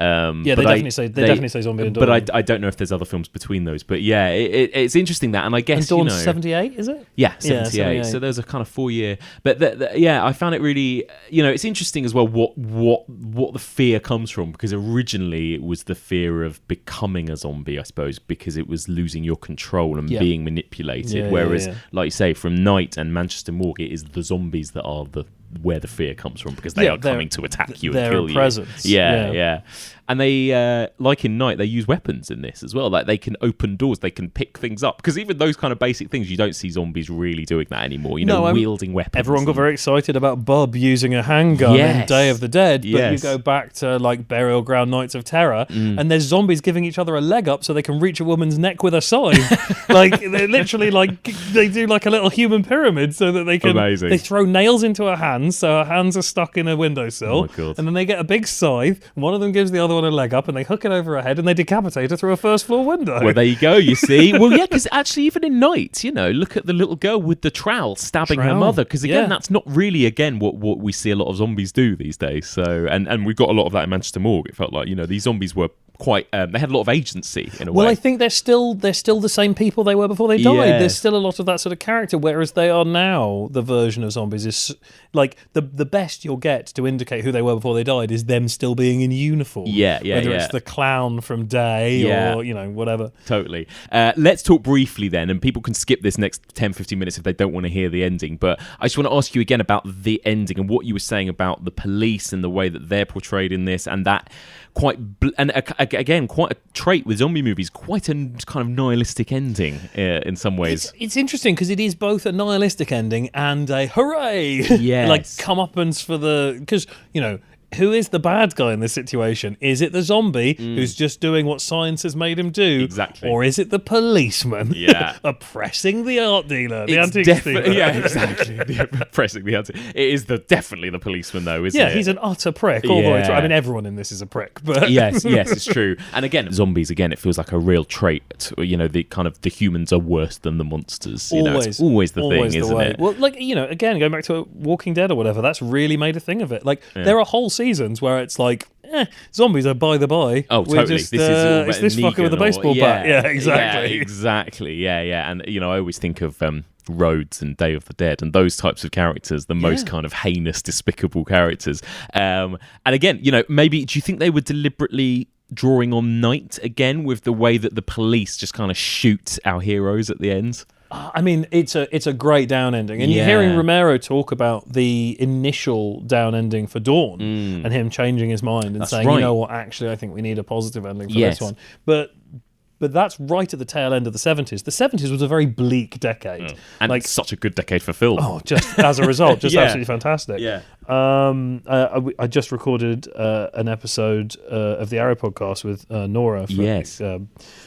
They definitely say zombie in Dawn. But I don't know if there's other films between those. But yeah, it's interesting that, and I guess and Dawn's 78, is it? Yeah, 78. So there's a kind of 4-year. But I found it really, it's interesting as well what the fear comes from, because originally it was the fear of becoming a zombie, I suppose, because it was losing your control and being manipulated. Whereas, like you say, from Night and Manchester Morgue, it is the zombies that are where the fear comes from, because they are coming to attack you and kill you. Presence. Yeah. And they, like in Night, they use weapons in this as well. Like, they can open doors, they can pick things up. Because even those kind of basic things, you don't see zombies really doing that anymore. Wielding weapons. Everyone got very excited about Bub using a handgun in Day of the Dead. But you go back to, like, Burial Ground Nights of Terror, and there's zombies giving each other a leg up so they can reach a woman's neck with a scythe. Like, they're literally, like, they do, like, a little human pyramid so that they can... Amazing. They throw nails into her hands, so her hands are stuck in a windowsill. Oh, my God. And then they get a big scythe, and one of them gives the other one a leg up, and they hook it over her head, and they decapitate her through a first-floor window. Well, there you go, you see. Well, yeah, because actually, even in Night, look at the little girl with the trowel stabbing her mother, because, again, that's not really, what we see a lot of zombies do these days. So, and we've got a lot of that in Manchester Morgue. It felt like, these zombies were quite they had a lot of agency in a way. Well, I think they're still the same people they were before they died. There's still a lot of that sort of character, whereas they are now, the version of zombies is like the best you'll get to indicate who they were before they died is them still being in uniform. Whether it's the clown from Day or whatever. Totally. Let's talk briefly then, and people can skip this next 10-15 minutes if they don't want to hear the ending, but I just want to ask you again about the ending and what you were saying about the police and the way that they're portrayed in this, and that again, quite a trait with zombie movies, quite a kind of nihilistic ending in some ways. It's interesting because it is both a nihilistic ending and a hooray, like comeuppance for because who is the bad guy in this situation? Is it the zombie who's just doing what science has made him do? Exactly. Or is it the policeman oppressing the art dealer, the antique dealer? Yeah, exactly. Oppressing the antique. It is definitely the policeman, though, isn't it? Yeah, he's an utter prick all the way through. I mean, everyone in this is a prick. But yes, it's true. And again, zombies, it feels like a real trait. The kind of the humans are worse than the monsters. It's always the thing, isn't it? Well, again, going back to Walking Dead or whatever, that's really made a thing of it. Like, there are whole seasons where it's like, zombies are by the by. Oh, totally. Just, it's this fucker with a baseball bat. Yeah, exactly. Yeah, exactly. Yeah. And, I always think of Rhodes and Day of the Dead and those types of characters, the most kind of heinous, despicable characters. And again, maybe, do you think they were deliberately drawing on Night again with the way that the police just kind of shoot our heroes at the end? I mean, it's a great down ending. And you're hearing Romero talk about the initial down ending for Dawn and him changing his mind and saying, you know what, actually, I think we need a positive ending for this one. But that's right at the tail end of the 70s. The 70s was a very bleak decade. And like such a good decade for film. Oh, just as a result, absolutely fantastic. Yeah. I just recorded an episode of the Arrow podcast with Nora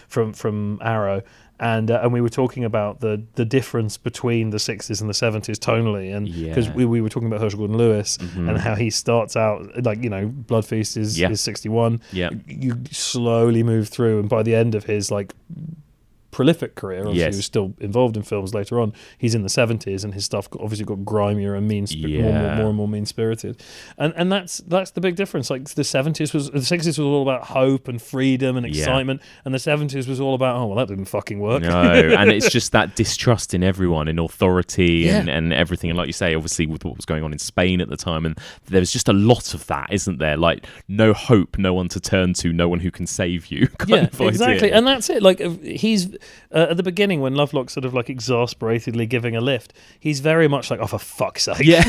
from Arrow. And we were talking about the difference between the 60s and the 70s tonally, and because we were talking about Herschel Gordon Lewis and how he starts out like Blood Feast is 61. Yeah, you slowly move through, and by the end of his like prolific career, obviously he was still involved in films later on. He's in the 70s, and his stuff obviously got grimier and more and more mean spirited. And that's the big difference. Like the 60s was all about hope and freedom and excitement, and the 70s was all about that didn't fucking work. No, and it's just that distrust in everyone, in authority and everything. And like you say, obviously with what was going on in Spain at the time, and there was just a lot of that, isn't there? Like no hope, no one to turn to, no one who can save you. Exactly. Idea. And that's it. Like he's at the beginning when Lovelock's sort of like exasperatedly giving a lift, he's very much like, oh, for fuck's sake. Yeah.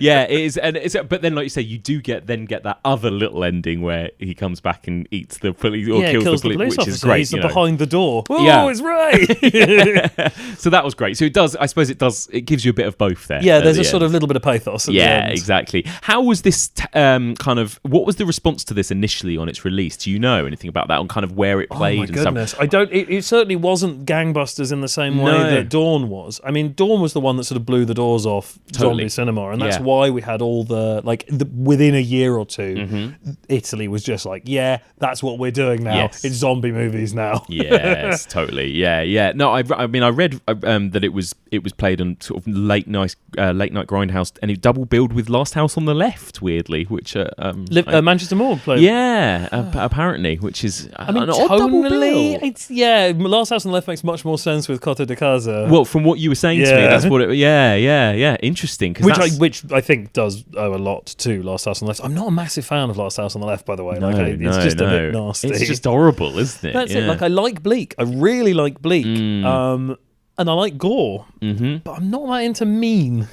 Yeah, it is, and but then, like you say, you do get that other little ending where he comes back and eats the police or kills the police, which officer. is great. He's behind the door. Oh, Yeah. it's right. So that was great. So it does. I suppose it does. It gives you a bit of both there. Yeah, there's a sort of little bit of pathos. At the Yeah, end. exactly. How was this kind of? What was the response to this initially on its release? Do you know anything about that? On kind of where it played? Oh my and goodness, stuff? I don't. It certainly wasn't gangbusters in the same way No. that Dawn was. I mean, Dawn was the one that sort of blew the doors off Totally. zombie cinema, and that's Yeah. why we had all within a year or two, Mm-hmm. Italy was just like, yeah, that's what we're doing now. Yes. It's zombie movies now. Yes, totally. Yeah. No, I mean, I read that it was played on sort of late night grindhouse, and it double billed with Last House on the Left, weirdly, which Manchester Morgue played. yeah, apparently, which is I mean, an odd double tonally, bill. Last House on the Left makes much more sense with Cotta de Casa. Well, from what you were saying to me, Yeah. that's what it. Yeah. Interesting. 'Cause Which I think does owe a lot to Last House on the Left. I'm not a massive fan of Last House on the Left, by the way. It's just a bit nasty. It's just horrible, isn't it? That's it. Yeah. Like, I like Bleak. I really like Bleak. And I like gore. Mm-hmm. But I'm not that into mean.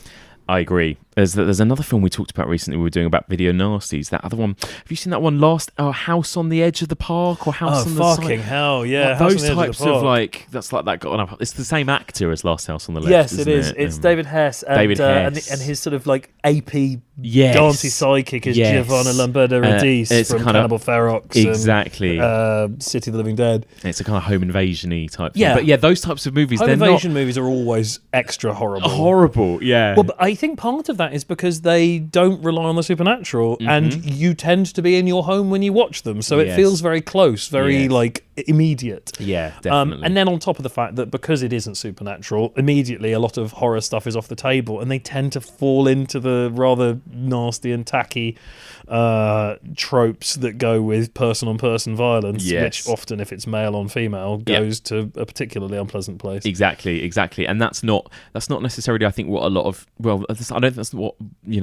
I agree. There's another film we talked about recently. We were doing about video nasties. That other one. Have you seen that one? House on the Edge of the Park or House on the Side? Fucking hell, yeah. Like, House those on the Edge types the of Park. that's like that got up. It's the same actor as Last House on the Left. Yes, isn't it is. It's David Hess. And, David Hess. And his sort of like AP Yes. dancey sidekick is Yes. Giovanna Lamberta Radice it's from kind of- Cannibal Ferox. Exactly. And, City of the Living Dead. It's a kind of home invasion-y type Yeah. thing. But yeah, those types of movies, Home they're invasion movies are always extra horrible. not horrible. Yeah. Well, but I think part of that is because they don't rely on the supernatural, and you tend to be in your home when you watch them, so it Yes. feels very close, very Yes. like immediate. Yeah, definitely. And then on top of the fact that because it isn't supernatural, immediately a lot of horror stuff is off the table, and they tend to fall into the rather nasty and tacky tropes that go with person-on-person violence, Yes. which often, if it's male on female, goes to a particularly unpleasant place. Exactly, and that's not necessarily, I think, what a lot of I don't think that's what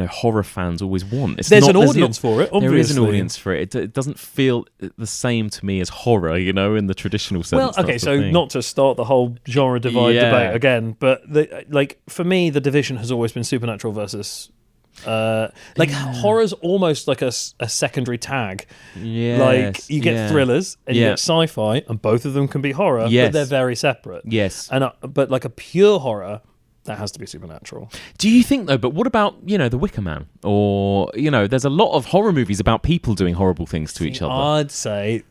horror fans always want. There's an audience for it. Obviously, there is an audience for it. It doesn't feel the same to me as horror, in the traditional sense. Well, okay, that's the so thing. not to start the whole genre divide Yeah. debate again, but for me, the division has always been supernatural versus. Horror's almost like a secondary tag. Yes, Like you get thrillers and you Yeah. get sci-fi, and both of them can be horror, Yes. but they're very separate. Yes. And but like a pure horror, that has to be supernatural. Do you think though? But what about The Wicker Man? Or there's a lot of horror movies about people doing horrible things to each other. I'd say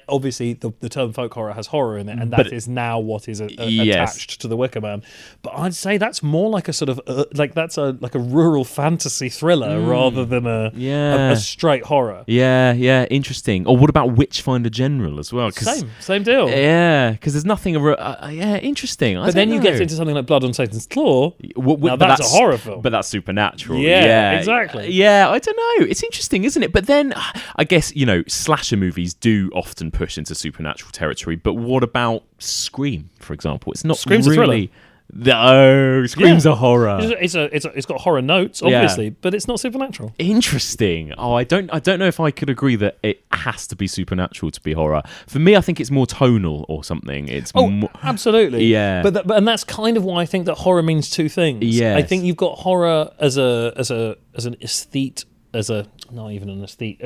obviously the term folk horror has horror in it, and that is now what is attached to the Wicker Man. But I'd say that's more like a sort of that's a rural fantasy thriller rather than a straight horror. Yeah, interesting. Or what about Witchfinder General as well? Same deal. Yeah, because there's nothing. Interesting. But then you get into something like Blood on Satan's Claw. Now that's a horror film. But that's supernatural. Yeah, exactly. Yeah, I don't know. It's interesting, isn't it? But then I guess, slasher movies do often push into supernatural territory. But what about Scream, for example? It's not Scream's really... a thriller. Scream's a horror. It's got horror notes, obviously, but it's not supernatural. Interesting. I don't know if I could agree that it has to be supernatural to be horror. For me, I think it's more tonal or something. It's Absolutely. Yeah. But and that's kind of why I think that horror means two things. Yes. I think you've got horror as an aesthete. Not even an aesthete.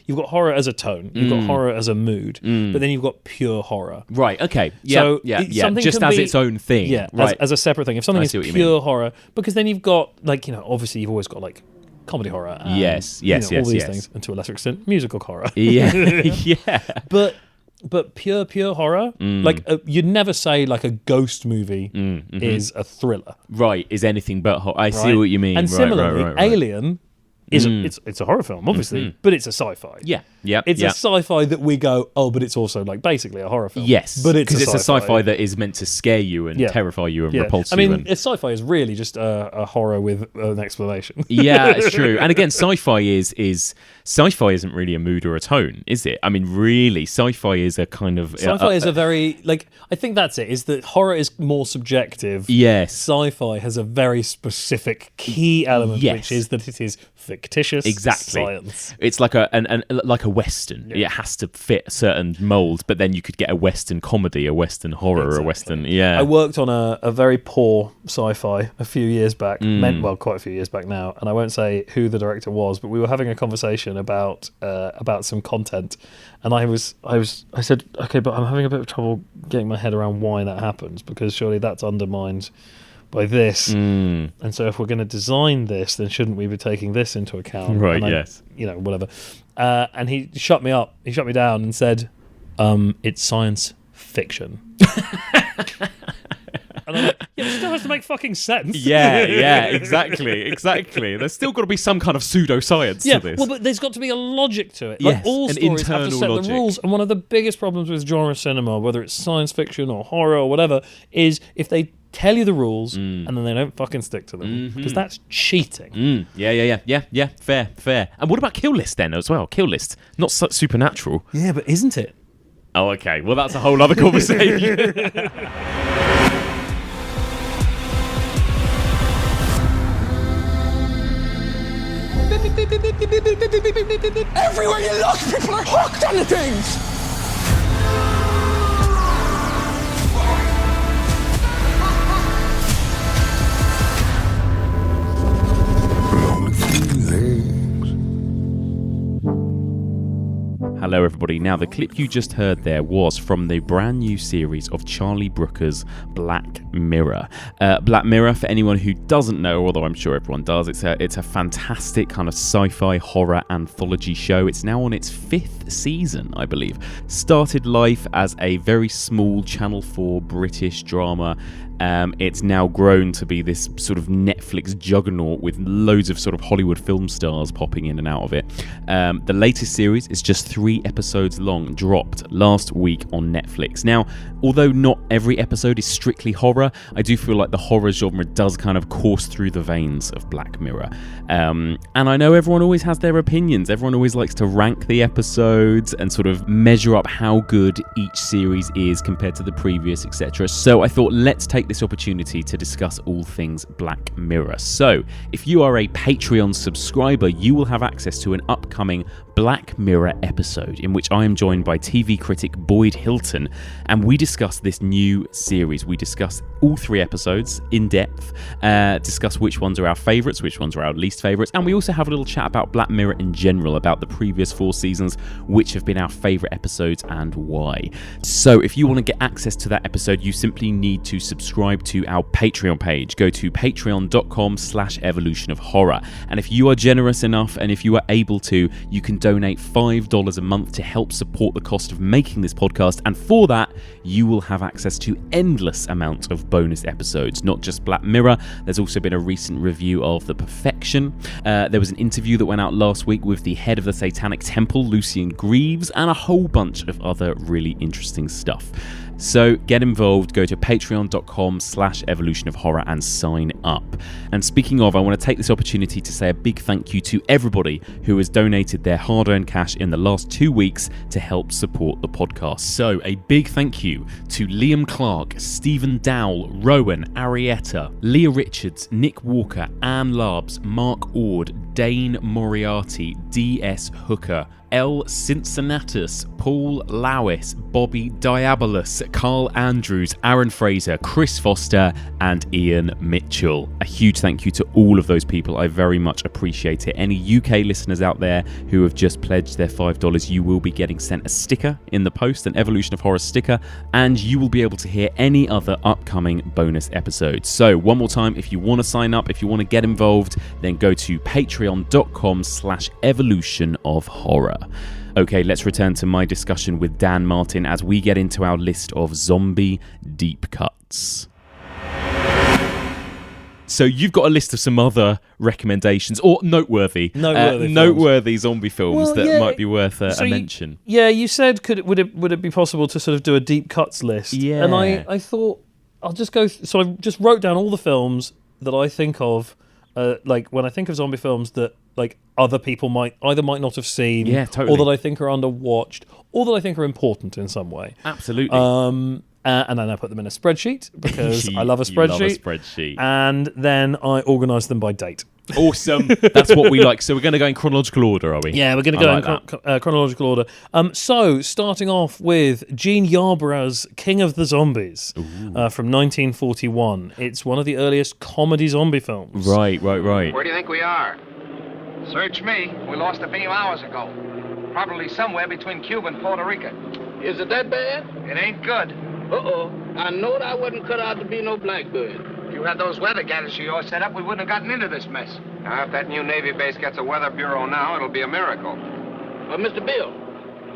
You've got horror as a tone. You've got horror as a mood. But then you've got pure horror. Right. Okay. Yeah. So yeah. something Just can as be- its own thing. Yeah. Right. As a separate thing. If something I is see what you pure mean. horror, because then you've got obviously you've always got comedy horror. And, Yes, all these yes. things, and to a lesser extent, musical horror. Yeah. Yeah. But pure horror, you'd never say like a ghost movie is a thriller. Right. Is anything but horror. I see right? what you mean. And Right, similarly, right. Alien is it's a horror film, obviously, but it's a sci-fi. Yeah. Yeah. It's yeah. a sci-fi that we go, but it's also basically a horror film. Yes, but it's a sci-fi that is meant to scare you and terrify you and repulse I mean, you. And... sci-fi is really just a horror with an explanation. Yeah, it's true. And again, sci-fi sci-fi isn't really a mood or a tone, is it? I mean, really, sci-fi is a kind of Sci-fi is a very I think that's it. Is that horror is more subjective? Yes. Sci-fi has a very specific key element, Yes. which is that it is fictitious Exactly. science. It's like a Western. Yeah. It has to fit certain molds, but then you could get a Western comedy, a Western horror, a Western... Yeah. I worked on a very poor sci-fi a few years back, quite a few years back now, and I won't say who the director was, but we were having a conversation about some content, and I said, okay, but I'm having a bit of trouble getting my head around why that happens, because surely that's undermined by this, and so if we're going to design this, then shouldn't we be taking this into account? Right, and yes. Whatever. And he shut me up. He shut me down and said, it's science fiction. And I'm like, yeah, it still has to make fucking sense. Yeah, exactly. There's still got to be some kind of pseudoscience to this. Well, but there's got to be a logic to it. Yes, Like, all an stories have to internal set logic. the rules. And one of the biggest problems with genre cinema, whether it's science fiction or horror or whatever, is if they tell you the rules and then they don't fucking stick to them, because that's cheating. Yeah. Fair. And what about Kill List then as well? Kill List, not supernatural. Yeah, but isn't it? Oh, okay. Well, that's a whole other conversation. Everywhere you look, people are hooked on the things! Hello, everybody. Now, the clip you just heard there was from the brand new series of Charlie Brooker's Black Mirror. Black Mirror, for anyone who doesn't know, although I'm sure everyone does, it's a fantastic kind of sci-fi horror anthology show. It's now on its 5th season, I believe. Started life as a very small Channel 4 British drama. It's now grown to be this sort of Netflix juggernaut with loads of sort of Hollywood film stars popping in and out of it. The latest series is just 3 episodes long, dropped last week on Netflix. Now, although not every episode is strictly horror, I do feel like the horror genre does kind of course through the veins of Black Mirror. And I know everyone always has their opinions. Everyone always likes to rank the episodes and sort of measure up how good each series is compared to the previous, etc. So I thought, let's take this opportunity to discuss all things Black Mirror. So, if you are a Patreon subscriber, you will have access to an upcoming Black Mirror episode in which I am joined by TV critic Boyd Hilton, and we discuss this new series. We discuss all 3 episodes in depth, discuss which ones are our favourites, which ones are our least favourites, and we also have a little chat about Black Mirror in general, about the previous 4 seasons, which have been our favourite episodes and why. So if you want to get access to that episode, you simply need to subscribe to our Patreon page. Go to patreon.com/evolutionofhorror, and if you are generous enough and if you are able to, you can donate $5 a month to help support the cost of making this podcast, and for that you will have access to endless amounts of bonus episodes, not just Black Mirror. There's also been a recent review of The Perfection. There was an interview that went out last week with the head of the Satanic Temple, Lucian Greaves, and a whole bunch of other really interesting stuff. So get involved, go to patreon.com/evolutionofhorror and sign up. And speaking of, I want to take this opportunity to say a big thank you to everybody who has donated their hard-earned cash in the last 2 weeks to help support the podcast. So a big thank you to Liam Clark, Stephen Dowell, Rowan, Arietta, Leah Richards, Nick Walker, Anne Larbs, Mark Ord, Dane Moriarty, D.S. Hooker, L. Cincinnatus, Paul Lawis, Bobby Diabolus, Carl Andrews, Aaron Fraser, Chris Foster, and Ian Mitchell. A huge thank you to all of those people. I very much appreciate it. Any UK listeners out there who have just pledged their $5, you will be getting sent a sticker in the post, an Evolution of Horror sticker, and you will be able to hear any other upcoming bonus episodes. So one more time, if you want to sign up, if you want to get involved, then go to patreon.com/evolutionofhorror. Okay, let's return to my discussion with Dan Martin as we get into our list of zombie deep cuts. So you've got a list of some other recommendations, or noteworthy zombie films that might be worth a mention. You said, would it be possible to sort of do a deep cuts list? Yeah. And I thought I'll just go. So I just wrote down all the films that I think of, like when I think of zombie films that like other people might not have seen, or that I think are underwatched, or that I think are important in some way. Absolutely. And then I put them in a spreadsheet because I love a spreadsheet. You love a spreadsheet. And then I organise them by date. Awesome. That's what we like. So we're going to go in chronological order, are we? Yeah, we're going to go in chronological order. So, starting off with Gene Yarborough's King of the Zombies from 1941. It's one of the earliest comedy zombie films. Right. Where do you think we are? Search me. We lost a beam hours ago. Probably somewhere between Cuba and Puerto Rico. Is it that bad? It ain't good. Uh-oh. I know I wasn't cut out to be no blackbird. If you had those weather gadgets of yours set up, we wouldn't have gotten into this mess. Now, if that new Navy base gets a weather bureau now, it'll be a miracle. Mr. Bill,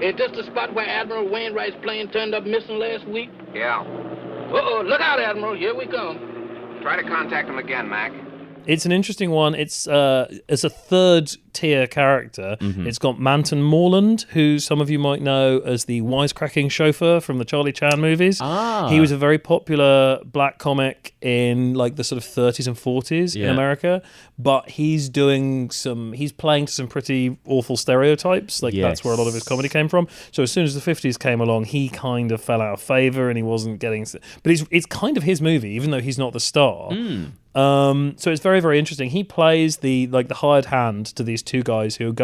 is this the spot where Admiral Wainwright's plane turned up missing last week? Yeah. Uh-oh, look out, Admiral. Here we come. Try to contact him again, Mac. It's an interesting one. It's as a third-tier character. It's got Manton Moreland, who some of you might know as the wisecracking chauffeur from the Charlie Chan movies. He was a very popular black comic in like the sort of 30s and 40s in America, but he's playing to some pretty awful stereotypes. Like that's where a lot of his comedy came from. So as soon as the 50s came along, he kind of fell out of favor and he wasn't getting... But it's kind of his movie, even though he's not the star. So it's very, very interesting. He plays the hired hand to these two guys who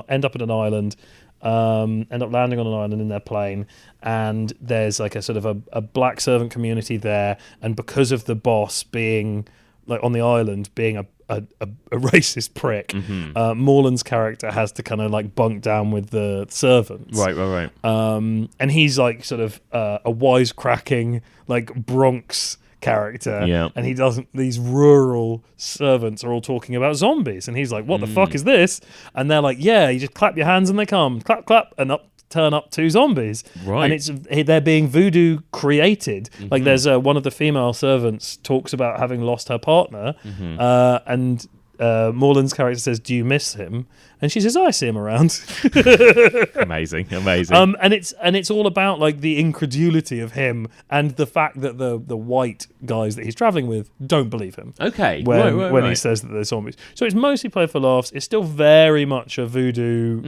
end up at an island, end up landing on an island in their plane, and there's like a sort of a black servant community there, and because of the boss being like on the island being a racist prick, Moreland's character has to kind of like bunk down with the servants. Right. And he's like sort of a wisecracking like Bronx character, and he doesn't. These rural servants are all talking about zombies, and he's like, "What the fuck is this?" And they're like, "Yeah, you just clap your hands and they come, clap, clap, and turn up two zombies." Right, and they're being voodoo created. Like there's one of the female servants talks about having lost her partner, and Moreland's character says, "Do you miss him?" And she says, "I see him around." Amazing. And it's all about like the incredulity of him and the fact that the white guys that he's traveling with don't believe him. Okay. When he says that they're zombies. So it's mostly played for laughs. It's still very much a voodoo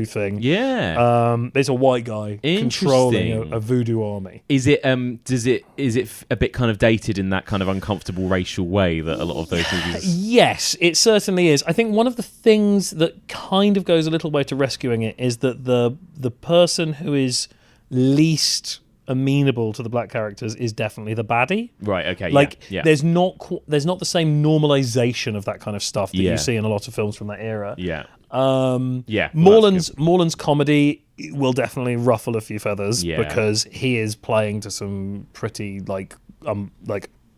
thing. Yeah. There's a white guy controlling a voodoo army. Is it a bit kind of dated in that kind of uncomfortable racial way that a lot of those movies? Yes, it certainly is. I think one of the things that kind of goes a little way to rescuing it is that the person who is least amenable to the black characters is definitely the baddie. Right. Okay. Like there's not the same normalization of that kind of stuff that you see in a lot of films from that era. Yeah. Moreland's comedy will definitely ruffle a few feathers because he is playing to some pretty like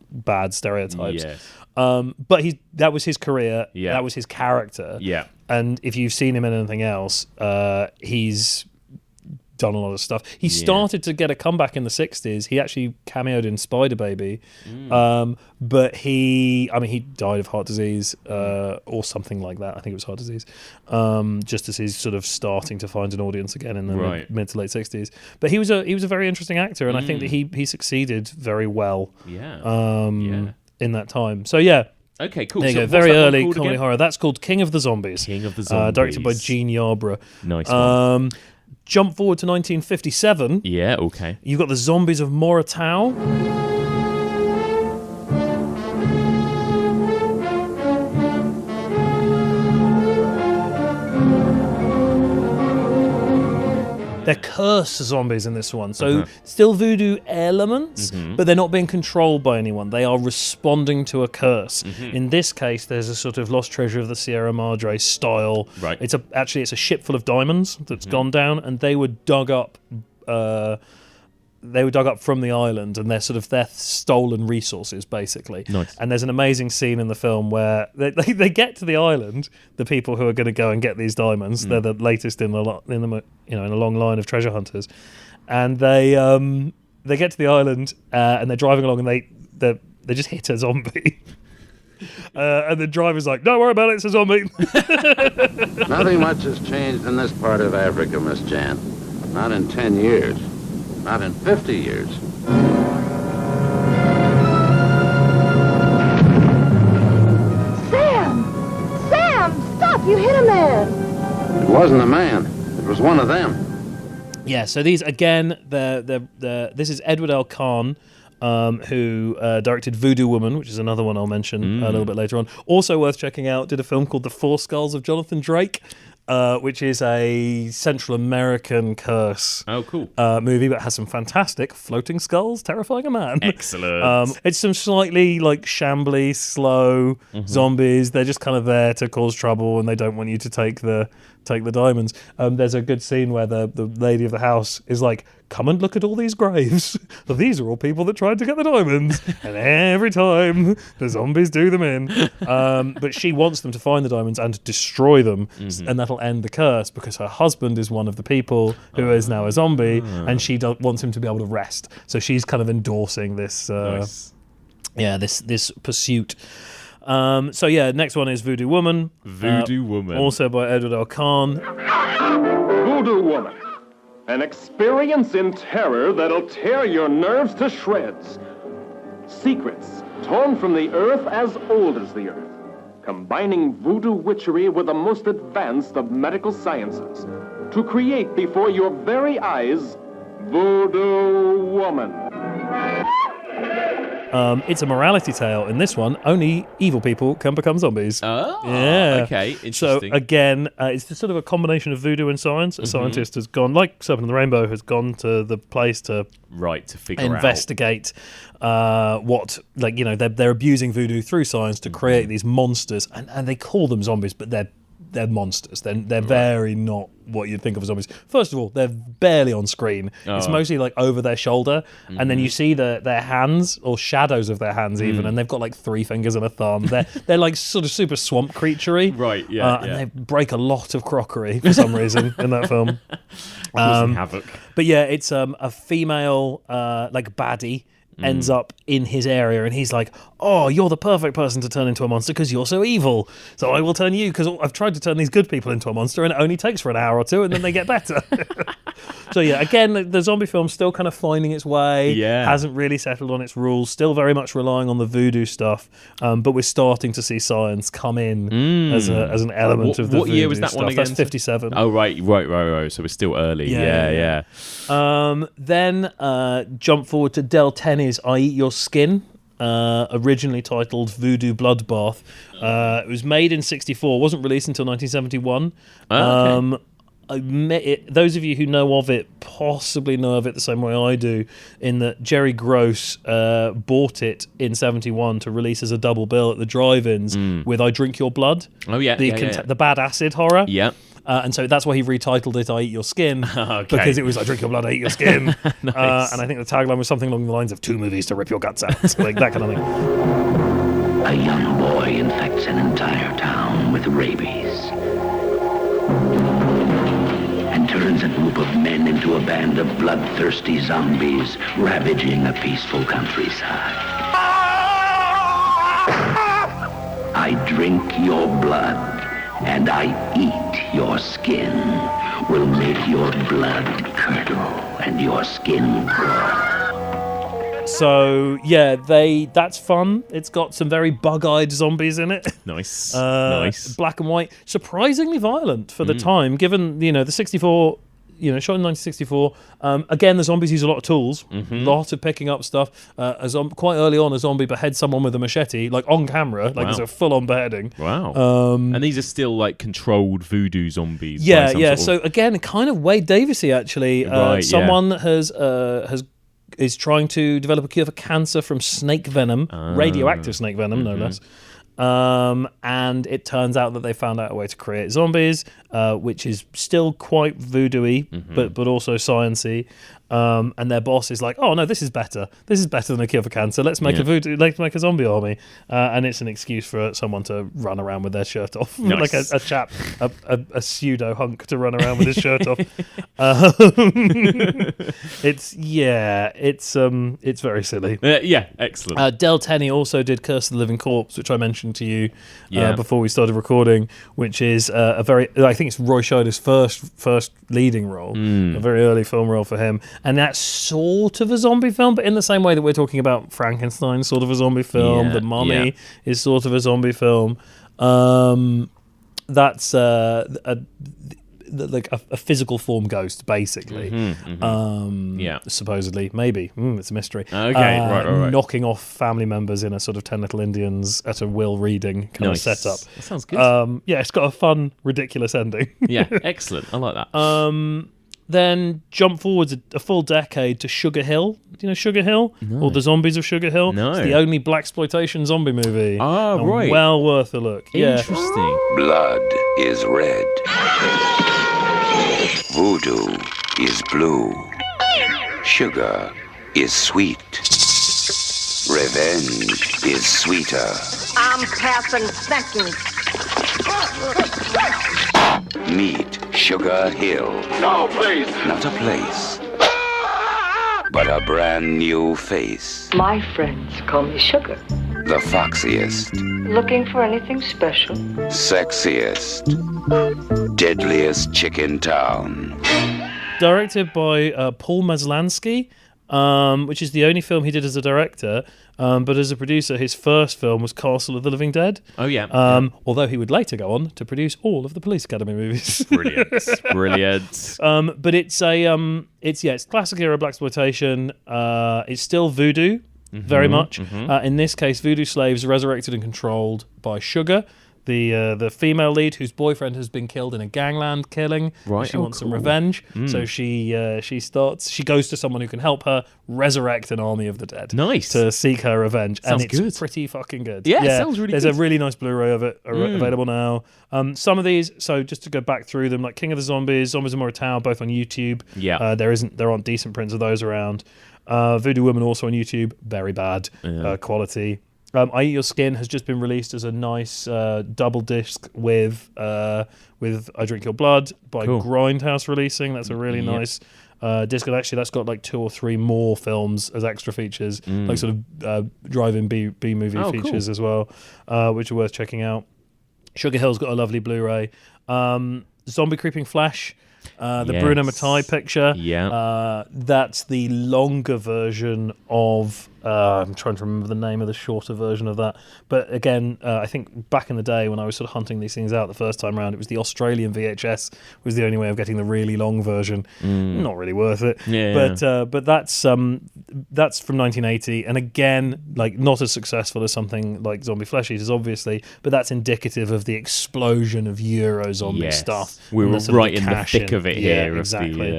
bad stereotypes. Yes. But that was his career. Yeah. That was his character. Yeah. And if you've seen him in anything else, he's done a lot of stuff. He started to get a comeback in the 60s. He actually cameoed in Spider Baby. But he died of heart disease or something like that. I think it was heart disease. Just as he's sort of starting to find an audience again in the mid to late 60s. But he was a very interesting actor, and I think that he succeeded very well. In that time. So okay, cool. There you so go. Very early comedy again? horror. That's called King of the Zombies. King of the Zombies. Directed by Gene Yarborough. Nice one. Jump forward to 1957. Yeah, okay. You've got the Zombies of Moratau. They're cursed zombies in this one. So still voodoo elements, but they're not being controlled by anyone. They are responding to a curse. In this case, there's a sort of Lost Treasure of the Sierra Madre style. Right. It's a ship full of diamonds that's gone down, and they were dug up. They were dug up from the island, and they're stolen resources, basically. Nice. And there's an amazing scene in the film where they get to the island. The people who are going to go and get these diamonds, they're the latest in a long line of treasure hunters, and they get to the island and they're driving along, and they just hit a zombie. And the driver's like, "Don't worry about it, it's a zombie." Nothing much has changed in this part of Africa, Miss Jan. Not in 10 years. Not in 50 years. Sam, stop! You hit a man. It wasn't a man. It was one of them. Yeah. So these again, this is Edward L. Khan. who directed Voodoo Woman, which is another one I'll mention a little bit later on. Also worth checking out, did a film called The Four Skulls of Jonathan Drake, which is a Central American curse movie, but has some fantastic floating skulls terrifying a man. Excellent. It's some slightly like shambly, slow zombies. They're just kind of there to cause trouble, and they don't want you to take the diamonds. There's a good scene where the lady of the house is like, come and look at all these graves. These are all people that tried to get the diamonds, and every time the zombies do them in. But she wants them to find the diamonds and destroy them, and that'll end the curse, because her husband is one of the people who is now a zombie, and she wants him to be able to rest. So she's kind of endorsing this this pursuit. Next one is Voodoo Woman. Voodoo Woman. Also by Edward L. Kahn. Voodoo Woman. An experience in terror that'll tear your nerves to shreds. Secrets torn from the earth as old as the earth. Combining voodoo witchery with the most advanced of medical sciences. To create before your very eyes, Voodoo Woman. It's a morality tale. In this one, only evil people can become zombies. Oh, yeah. Okay, interesting. So again, it's sort of a combination of voodoo and science. A scientist has gone, like Serpent and the Rainbow, has gone to the place to investigate what, like, you know, they're abusing voodoo through science to create these monsters, and they call them zombies, but they're monsters. They're very not what you'd think of as zombies. First of all, they're barely on screen. It's mostly like over their shoulder, and then you see their hands, or shadows of their hands even, and they've got like 3 fingers and a thumb. They're like sort of super swamp creature-y. Right, yeah. And they break a lot of crockery for some reason in that film. Causing havoc. But yeah, it's a female like baddie ends up in his area, and he's like, oh, you're the perfect person to turn into a monster because you're so evil, so I will turn you, because I've tried to turn these good people into a monster and it only takes for an hour or two and then they get better. So yeah, again, the zombie film's still kind of finding its way, hasn't really settled on its rules, still very much relying on the voodoo stuff, but we're starting to see science come in as an element of the voodoo. What year was that stuff. one again? That's 57. Oh, right, so we're still early. Yeah. Then jump forward to Del Tenney's I Eat Your Skin, originally titled Voodoo Bloodbath. It was made in 1964, wasn't released until 1971. Okay. Those of you who know of it possibly know of it the same way I do, in that Jerry Gross bought it in 1971 to release as a double bill at the drive-ins with I Drink Your Blood. Oh yeah, the bad acid horror. Yeah. And so that's why he retitled it I Eat Your Skin, because it was I drink your blood, I eat your skin. Nice. And I think the tagline was something along the lines of 2 movies to rip your guts out, like that kind of thing. A young boy infects an entire town with rabies and turns a group of men into a band of bloodthirsty zombies ravaging a peaceful countryside. I drink your blood and I eat your skin, will make your blood curdle and your skin grow. So yeah, that's fun. It's got some very bug-eyed zombies in it. Nice. Black and white, surprisingly violent for the time, given the 64. Shot in 1964. Again, the zombies use a lot of tools, a lot of picking up stuff. Quite early on, a zombie beheads someone with a machete, like on camera, like there's a full-on beheading. Wow. And these are still like controlled voodoo zombies. Yeah. So again, kind of Wade Davisy actually. Someone is trying to develop a cure for cancer from snake venom, radioactive snake venom, no less. And it turns out that they found out a way to create zombies, which is still quite voodoo-y, but also science-y. And their boss is like, oh no, this is better. This is better than a cure for cancer. Let's make a zombie army. And it's an excuse for someone to run around with their shirt off. Nice. Like a chap, a pseudo hunk to run around with his shirt off. It's very silly. Excellent. Del Tenney also did Curse of the Living Corpse, which I mentioned to you before we started recording, which is I think it's Roy Scheider's first leading role, a very early film role for him. And that's sort of a zombie film, but in the same way that we're talking about Frankenstein, sort of a zombie film. The Mummy is sort of a zombie film. like a physical form ghost, basically. Supposedly, maybe it's a mystery. Okay, right. Knocking off family members in a sort of 10 Little Indians at a will reading kind of setup. That sounds good. It's got a fun, ridiculous ending. Yeah, excellent. I like that. Then jump forwards a full decade to Sugar Hill. Do you know Sugar Hill? No. Or The Zombies of Sugar Hill? No. It's the only blaxploitation zombie movie. Oh, right. Well worth a look. Interesting. Blood is red. Voodoo is blue. Sugar is sweet. Revenge is sweeter. I'm passing sentence. Meet Sugar Hill. No, please. Not a place, but a brand new face. My friends call me Sugar. The foxiest, Looking for anything special? sexiest, deadliest chick in town. Directed by Paul Maslansky, which is the only film he did as a director. But as a producer, his first film was Castle of the Living Dead. Oh, yeah. Although he would later go on to produce all of the Police Academy movies. Brilliant. But it's classic era blaxploitation. It's still voodoo, very much. In this case, voodoo slaves resurrected and controlled by Sugar, the female lead whose boyfriend has been killed in a gangland killing. Right. She wants some revenge, so she goes to someone who can help her resurrect an army of the dead. Nice. To seek her revenge. Sounds and it's good. pretty fucking good. Yeah, it sounds really There's good. a really nice Blu-ray of it available now. Some of these, so just to go back through them, like King of the Zombies, Zombies of Moritao, both on YouTube. Yeah. There aren't decent prints of those around. Voodoo Woman also on YouTube, very bad quality. I Eat Your Skin has just been released as a nice double disc with I Drink Your Blood by Grindhouse releasing. That's a really nice disc, and actually that's got like 2 or 3 more films as extra features, like sort of drive-in B movie features as well, which are worth checking out. Sugar Hill's got a lovely Blu-ray. Zombie Creeping Flesh. The Bruno Mattei picture. That's the longer version of I'm trying to remember the name of the shorter version of that. But again, I think back in the day when I was sort of hunting these things out the first time around, it was the Australian VHS was the only way of getting the really long version. Not really worth it. But that's from 1980, and again, like not as successful as something like Zombie Flesh Eaters, obviously, but that's indicative of the explosion of Euro zombie stuff. We were right in the thick of it here. Yeah, exactly.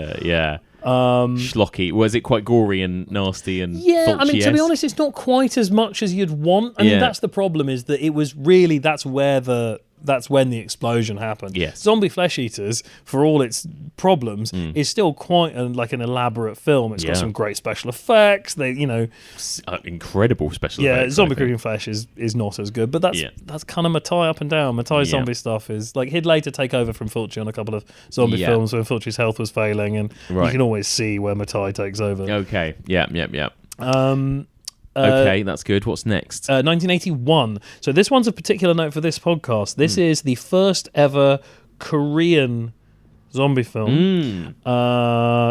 Schlocky. Was it quite gory and nasty and I mean, to be honest, it's not quite as much as you'd want. I mean, that's the problem, is that it was really, that's when the explosion happened. Yes. Zombie Flesh Eaters, for all its problems, is still quite an elaborate film. It's got some great special effects. They, incredible special effects. Zombie Creeping Flesh is not as good, but that's kind of Mattei up and down. Mattei's zombie stuff is like, he'd later take over from Fulci on a couple of zombie films when Fulci's health was failing, and you can always see where Mattei takes over. Okay. Yeah. Okay, that's good. What's next? 1981. So this one's a particular note for this podcast. This is the first ever Korean zombie film.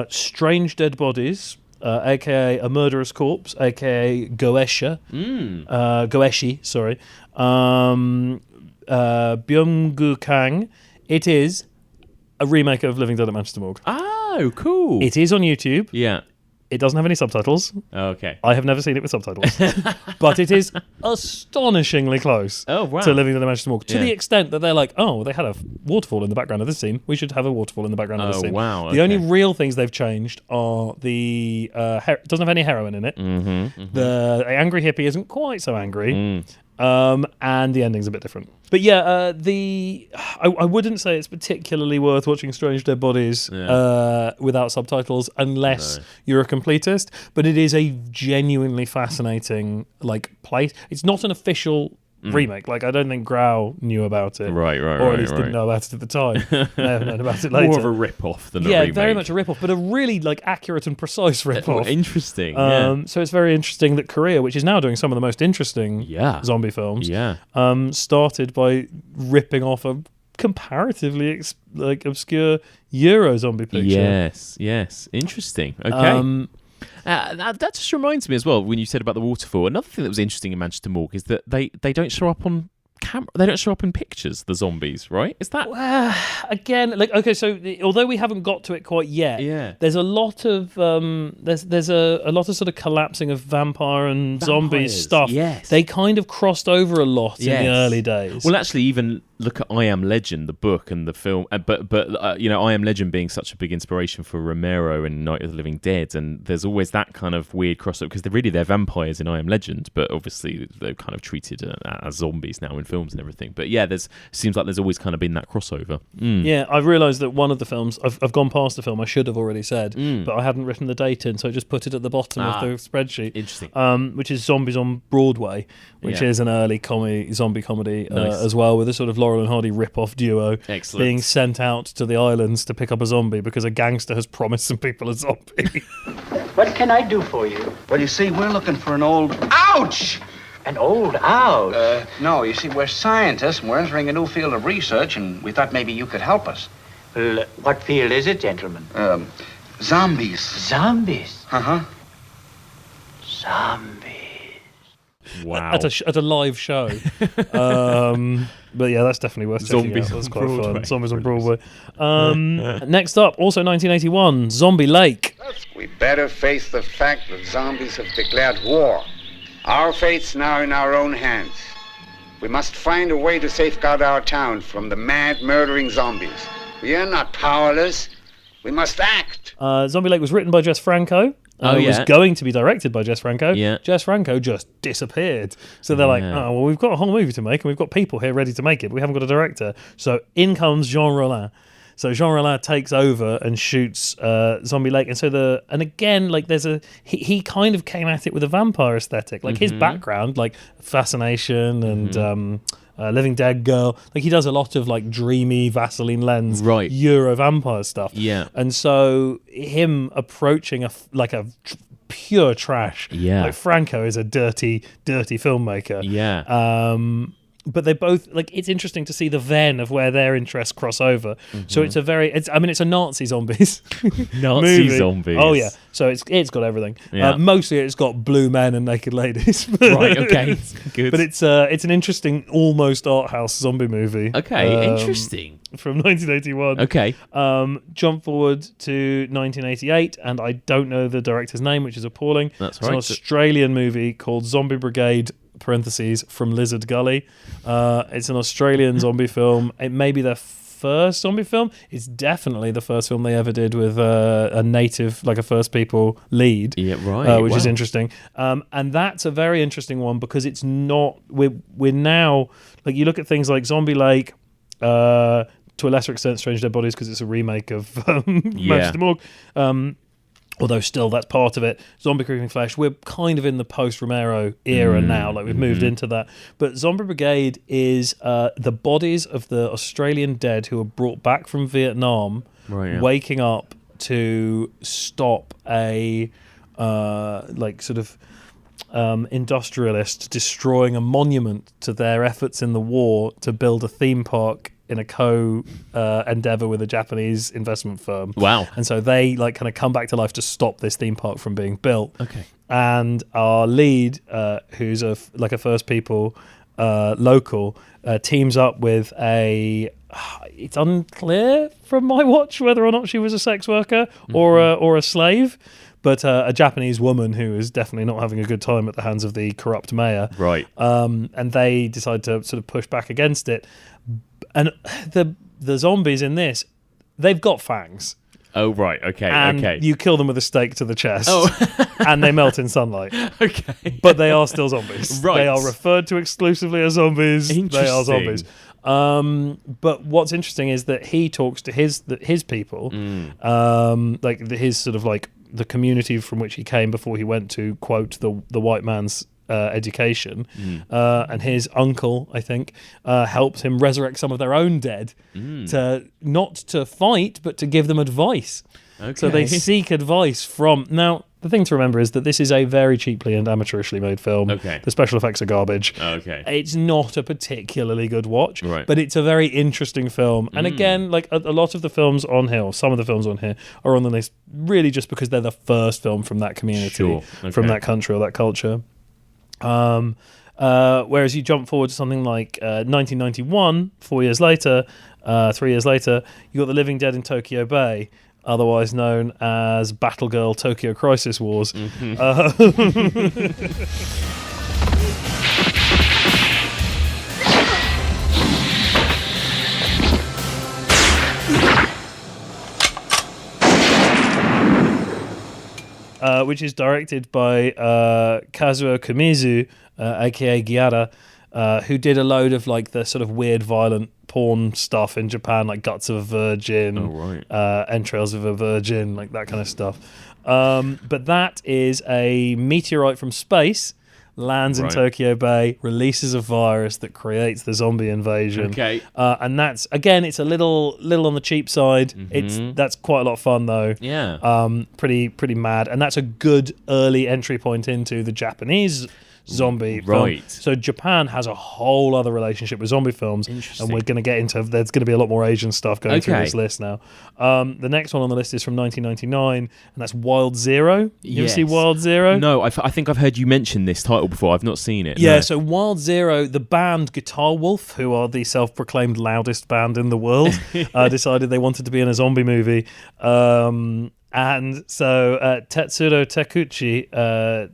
Strange Dead Bodies, aka A Murderous Corpse, aka Goeshi. Goeshi, sorry. Byung-gu Kang. It is a remake of Living Dead at Manchester Morgue. Oh, cool. It is on YouTube. Yeah. It doesn't have any subtitles. Okay. I have never seen it with subtitles. But it is astonishingly close to Living Dead at Manchester Morgue. To the extent that they're like, oh, they had a waterfall in the background of this scene. We should have a waterfall in the background of this scene. Wow. The only real things they've changed are the... it doesn't have any heroin in it. The angry hippie isn't quite so angry. And the ending's a bit different. But yeah, I wouldn't say it's particularly worth watching Strange Dead Bodies without subtitles unless you're a completist. But it is a genuinely fascinating place. It's not an official remake. Like, I don't think Grau knew about it. Right. Or at least didn't know about it at the time. May have known about it later. More of a rip-off than a remake. Yeah, very much a rip-off, but a really accurate and precise rip-off. Interesting, So it's very interesting that Korea, which is now doing some of the most interesting zombie films, started by ripping off a comparatively obscure Euro zombie picture. Yes. Interesting. Okay. That just reminds me as well, when you said about the waterfall, another thing that was interesting in Manchester Morgue is that they don't show up on they don't show up in pictures, the zombies, right? Is that again, like, okay, so although we haven't got to it quite yet, there's a lot of there's a lot of sort of collapsing of vampire and zombie stuff. Yes, they kind of crossed over a lot in the early days. Well, actually, even look at I Am Legend, the book and the film, but I Am Legend being such a big inspiration for Romero and Night of the Living Dead, and there's always that kind of weird crossover because they're vampires in I Am Legend, but obviously they're kind of treated as zombies now in films and everything. But yeah, seems like there's always kind of been that crossover. Yeah, I've realised that one of the films I've gone past the film. I should have already said, but I hadn't written the date in, so I just put it at the bottom of the spreadsheet. Interesting. Which is Zombies on Broadway, which is an early zombie comedy as well, with a sort of Laurel and Hardy rip-off duo being sent out to the islands to pick up a zombie because a gangster has promised some people a zombie. What can I do for you? Well, you see, we're looking for an old... Ouch! An old ouch? No, you see, we're scientists and we're entering a new field of research, and we thought maybe you could help us. Well, what field is it, gentlemen? Zombies. Zombies? Uh-huh. Zombies. Wow. At a live show. But yeah, that's definitely worth checking out. That's quite fun. Zombies on Broadway. Next up, also 1981, Zombie Lake. We better face the fact that zombies have declared war. Our fate's now in our own hands. We must find a way to safeguard our town from the mad, murdering zombies. We are not powerless. We must act. Zombie Lake was written by Jess Franco. It was going to be directed by Jess Franco. Yeah. Jess Franco just disappeared. So they're like, oh, well, we've got a whole movie to make and we've got people here ready to make it, but we haven't got a director. So in comes Jean Rollin. So Jean Rollin takes over and shoots Zombie Lake. And so again, like he kind of came at it with a vampire aesthetic. Like his background, like fascination and Living Dead Girl, like he does a lot of like dreamy Vaseline lens Euro vampire stuff. Yeah. And so him approaching a pure trash. Yeah. Like Franco is a dirty filmmaker. Yeah. But they both, like, it's interesting to see the vein of where their interests cross over. So it's a Nazi zombies Nazi zombies. Oh yeah. So it's got everything. Yeah. Mostly it's got blue men and naked ladies. Right. Okay. Good. But it's an interesting, almost art house zombie movie. Okay. Interesting. From 1981. Okay. Jump forward to 1988, and I don't know the director's name, which is appalling. That's It's right. an Australian movie called Zombie Brigade (from Lizard Gully). It's an Australian zombie film. It may be their first zombie film. It's definitely the first film they ever did with a native, like a First People lead. Yeah, right. Which is interesting. And that's a very interesting one because it's not. We're now, like, you look at things like Zombie Lake. To a lesser extent, Strange Dead Bodies, because it's a remake of Manchester Morgue. Although still, that's part of it. Zombie Creeping Flesh, we're kind of in the post-Romero era now. Like, we've moved into that. But Zombie Brigade is the bodies of the Australian dead who were brought back from Vietnam, waking up to stop a industrialist destroying a monument to their efforts in the war to build a theme park in a endeavor with a Japanese investment firm. Wow. And so they kind of come back to life to stop this theme park from being built. Okay. And our lead, who's a First People local, teams up with it's unclear from my watch whether or not she was a sex worker or a slave, but a Japanese woman who is definitely not having a good time at the hands of the corrupt mayor. Right. And they decide to sort of push back against it. And the zombies in this, they've got fangs. Oh, right. Okay. And okay. you kill them with a stake to the chest. Oh. And they melt in sunlight. Okay. But they are still zombies. Right. They are referred to exclusively as zombies. They are zombies. But what's interesting is that he talks to his people, his sort of like the community from which he came before he went to, quote, the white man's education, and his uncle, I think, helped him resurrect some of their own dead, to not to fight, but to give them advice. Okay. So they seek advice from... Now, the thing to remember is that this is a very cheaply and amateurishly made film. Okay. The special effects are garbage. Okay. It's not a particularly good watch, right, but it's a very interesting film. And again, like a lot of the films on here, or some of the films on here, are on the list really just because they're the first film from that community, Sure. Okay. from that country or that culture. Whereas you jump forward to something like 1991, 3 years later, you got The Living Dead in Tokyo Bay, otherwise known as Battlegirl Tokyo Crisis Wars. Which is directed by Kazuo Kamizu, aka Giada, who did a load of like the sort of weird violent porn stuff in Japan, like Guts of a Virgin, Entrails of a Virgin, like that kind of stuff. But that is a meteorite from space, lands in Tokyo Bay, releases a virus that creates the zombie invasion. Okay. And that's, again, it's a little on the cheap side. That's quite a lot of fun though. Yeah. Pretty mad. And that's a good early entry point into the Japanese zombie film. So Japan has a whole other relationship with zombie films, and we're going to get into, there's going to be a lot more Asian stuff going through this list now. The next one on the list is from 1999, and that's Wild Zero. You ever see Wild Zero? No, I think I've heard you mention this title before. I've not seen it. Yeah, no. So Wild Zero, the band Guitar Wolf, who are the self-proclaimed loudest band in the world, decided they wanted to be in a zombie movie. And so Tetsuro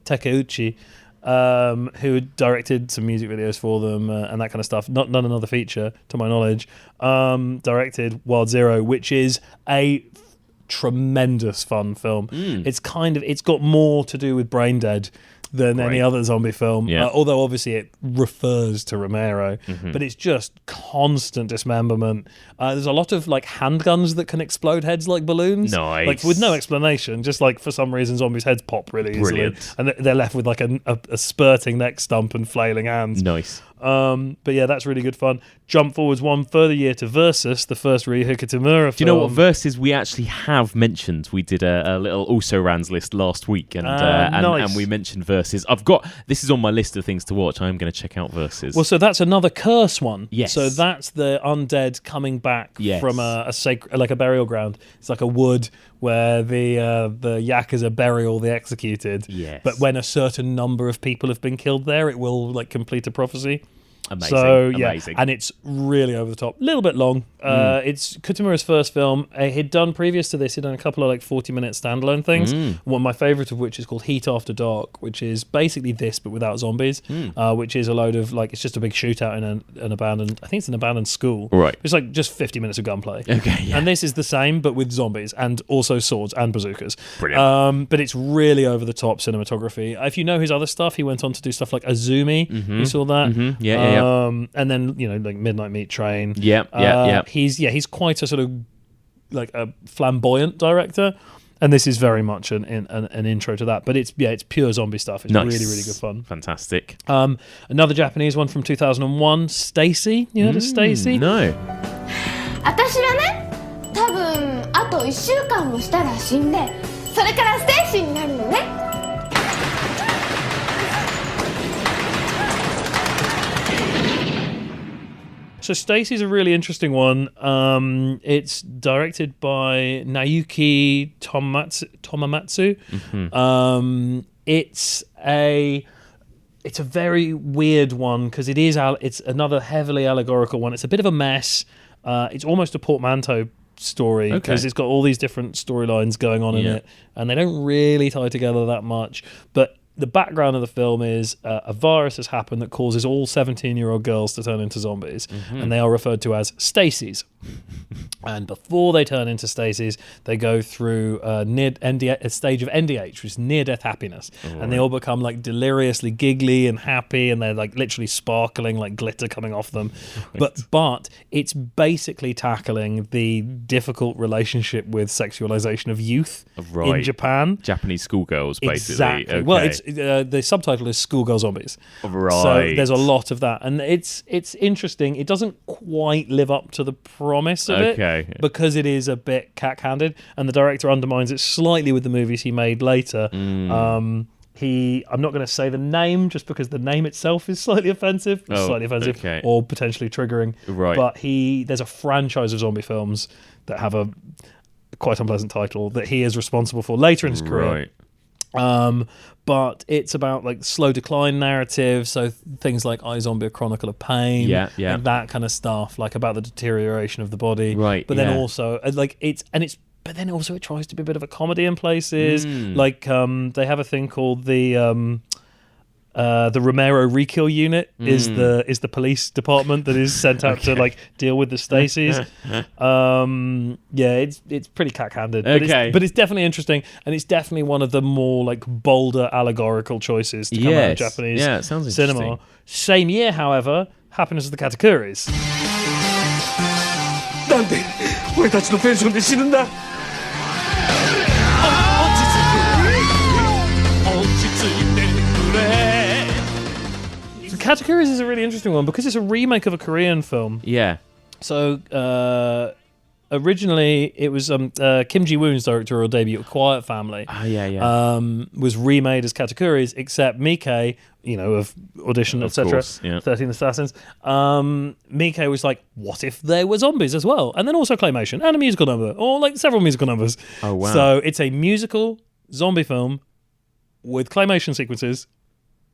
Takeuchi, who directed some music videos for them and that kind of stuff. Not another feature, to my knowledge. Directed Wild Zero, which is a tremendous fun film. It's got more to do with Brain Dead than any other zombie film, although obviously it refers to Romero, but it's just constant dismemberment. There's a lot of like handguns that can explode heads like balloons, like with no explanation, just like for some reason zombies' heads pop really easily, and they're left with like a spurting neck stump and flailing hands. But yeah, that's really good fun. Jump forwards one further year to Versus, the first Ryuhei Kitamura film. Do you know what Versus we actually have mentioned? We did a little also rans list last week, and we mentioned Versus. This is on my list of things to watch. I'm going to check out Versus. Well, so that's another curse one. Yes. So that's the undead coming back from a sacred, like a burial ground. It's like a wood where the yakuza bury all the executed. Yes. But when a certain number of people have been killed there, it will like complete a prophecy. Amazing. So Amazing. and it's really over the top, a little bit long. It's Kutamura's first film. He'd done previous to this, he'd done a couple of like 40-minute standalone things. One of my favourite of which is called Heat After Dark, which is basically this but without zombies. Which is a load of like, it's just a big shootout in an abandoned, I think it's an abandoned school. Right. It's like just 50 minutes of gunplay. Okay. Yeah. And this is the same but with zombies and also swords and bazookas. Brilliant. But it's really over the top cinematography. If you know his other stuff, he went on to do stuff like Azumi. You saw that? Yeah. And then like Midnight Meat Train. Yeah. He's quite a sort of like a flamboyant director, and this is very much an intro to that. But it's pure zombie stuff. It's really good fun. Fantastic. Another Japanese one from 2001, Stacy. You heard of Stacy? No. 私はね、多分あと1週間もしたら死んで、それからステイシーになるのね。So Stacy's a really interesting one. It's directed by Naoki Tomamatsu. It's a very weird one because it's another heavily allegorical one. It's a bit of a mess. It's almost a portmanteau story because it's got all these different storylines going on in it, and they don't really tie together that much. But the background of the film is a virus has happened that causes all 17-year-old girls to turn into zombies, and they are referred to as Stacys. And before they turn into Stacys, they go through a stage of NDH, which is near-death happiness. And they all become like deliriously giggly and happy, and they're like literally sparkling, like glitter coming off them. But it's basically tackling the difficult relationship with sexualization of youth in Japan. Japanese schoolgirls, basically. Exactly. Okay. Well, it's the subtitle is Schoolgirl Zombies. Right. So there's a lot of that, and it's interesting. It doesn't quite live up to the promise of it because it is a bit cack-handed, and the director undermines it slightly with the movies he made later. I'm not going to say the name just because the name itself is slightly offensive, or potentially triggering. Right. But there's a franchise of zombie films that have a quite unpleasant title that he is responsible for later in his career. Right. But it's about like slow decline narrative, so things like iZombie: A Chronicle of Pain, and that kind of stuff, like about the deterioration of the body. Right. But then also like but then also it tries to be a bit of a comedy in places. Like they have a thing called the Romero Rekill Unit is the police department that is sent out to like deal with the Stacys. It's pretty cack-handed, but it's definitely interesting, and it's definitely one of the more like bolder allegorical choices to come out of Japanese it sounds cinema. interesting. Same year, however, Happiness of the Katakuris. なんで俺たちのペンションで死ぬんだ So Katakuris is a really interesting one because it's a remake of a Korean film. Yeah. So originally it was Kim Ji-woon's directorial debut, A Quiet Family. Was remade as Katakuris, except Miike, of Audition, etc., 13 Assassins. Miike was like, what if there were zombies as well? And then also claymation and a musical number, or like several musical numbers. Oh, wow. So it's a musical zombie film with claymation sequences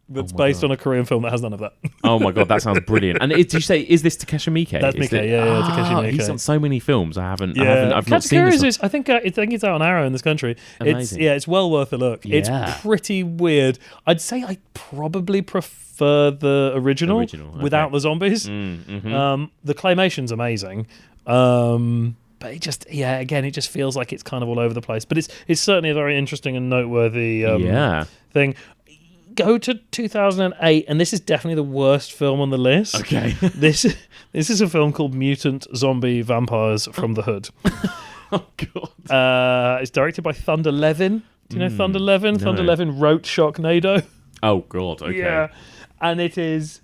that's based on a Korean film that has none of that. Oh my god, that sounds brilliant! And did you say is this Takeshi Miike? That's Miike, Takeshi Miike. He's on so many films. I've not seen this one. I think it's out on Arrow in this country. Amazing. It's well worth a look. Yeah. It's pretty weird. I'd say I probably prefer the original without the zombies. The claymation's amazing. But it just, it just feels like it's kind of all over the place. But it's certainly a very interesting and noteworthy thing. Go to 2008, and this is definitely the worst film on the list. Okay. This is a film called Mutant Zombie Vampires from the Hood. Oh, God. It's directed by Thunder Levin. Do you know Thunder Levin? No. Thunder Levin wrote Sharknado. Oh, God, okay. Yeah. And it is...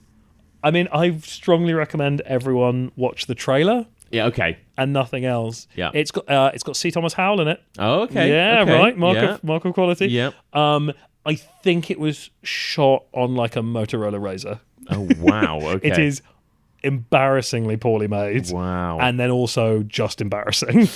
I mean, I strongly recommend everyone watch the trailer. Yeah, okay. And nothing else. Yeah. It's got C. Thomas Howell in it. Oh, okay. Yeah, okay. right. Mark of quality. Yeah. I think it was shot on like a Motorola Razr. Oh, wow. Okay. It is embarrassingly poorly made. Wow. And then also just embarrassing.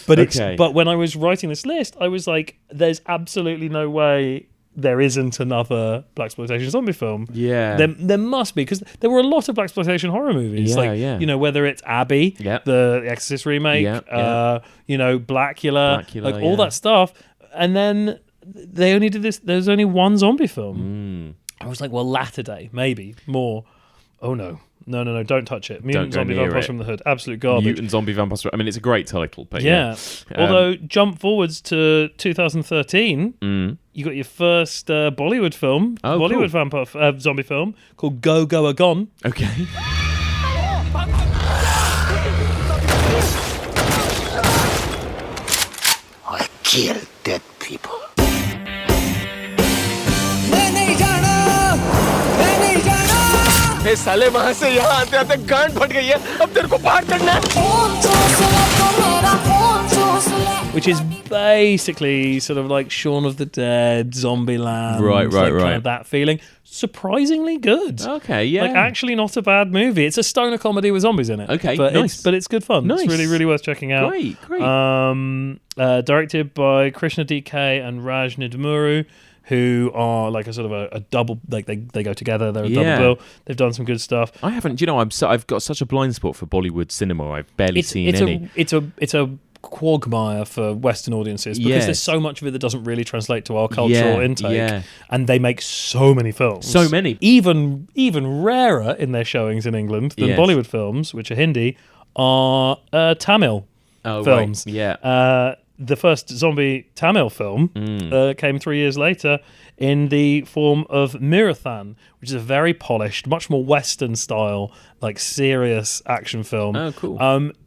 But when I was writing this list, I was like, there's absolutely no way there isn't another blaxploitation zombie film. Yeah. There must be, because there were a lot of blaxploitation horror movies. Whether it's Abby, the Exorcist remake, Blackula, all that stuff. And then they only did this. There's only one zombie film. I was like, well, latter day, maybe more. Oh no, don't touch it. Mutant Zombie Vampires from the Hood, absolute garbage. Mutant Zombie Vampires. I mean, it's a great title, but Although jump forwards to 2013, you got your first Bollywood film, vampire zombie film called Go Go A Gone. Okay. I kill dead people. ए साले वहां से यहाँ आते आते गांड फट गई है अब तेरे को पार करना है Which is basically sort of like Shaun of the Dead, Zombieland, right. Kind of that feeling. Surprisingly good. Okay, yeah. Like actually not a bad movie. It's a stoner comedy with zombies in it. Okay, but nice. it's good fun. Nice. It's really, really worth checking out. Great. Directed by Krishna DK and Raj Nidmuru, who are like a sort of a double, like they go together. They're a double bill. They've done some good stuff. I haven't. You know, I've got such a blind spot for Bollywood cinema. I've barely seen any. It's a quagmire for Western audiences because there's so much of it that doesn't really translate to our cultural intake, and they make so many films. So many, even rarer in their showings in England than Bollywood films, which are Hindi, are Tamil films. Right. Yeah. The first zombie Tamil film came 3 years later in the form of Murathan, which is a very polished, much more Western style, like serious action film. Oh, cool.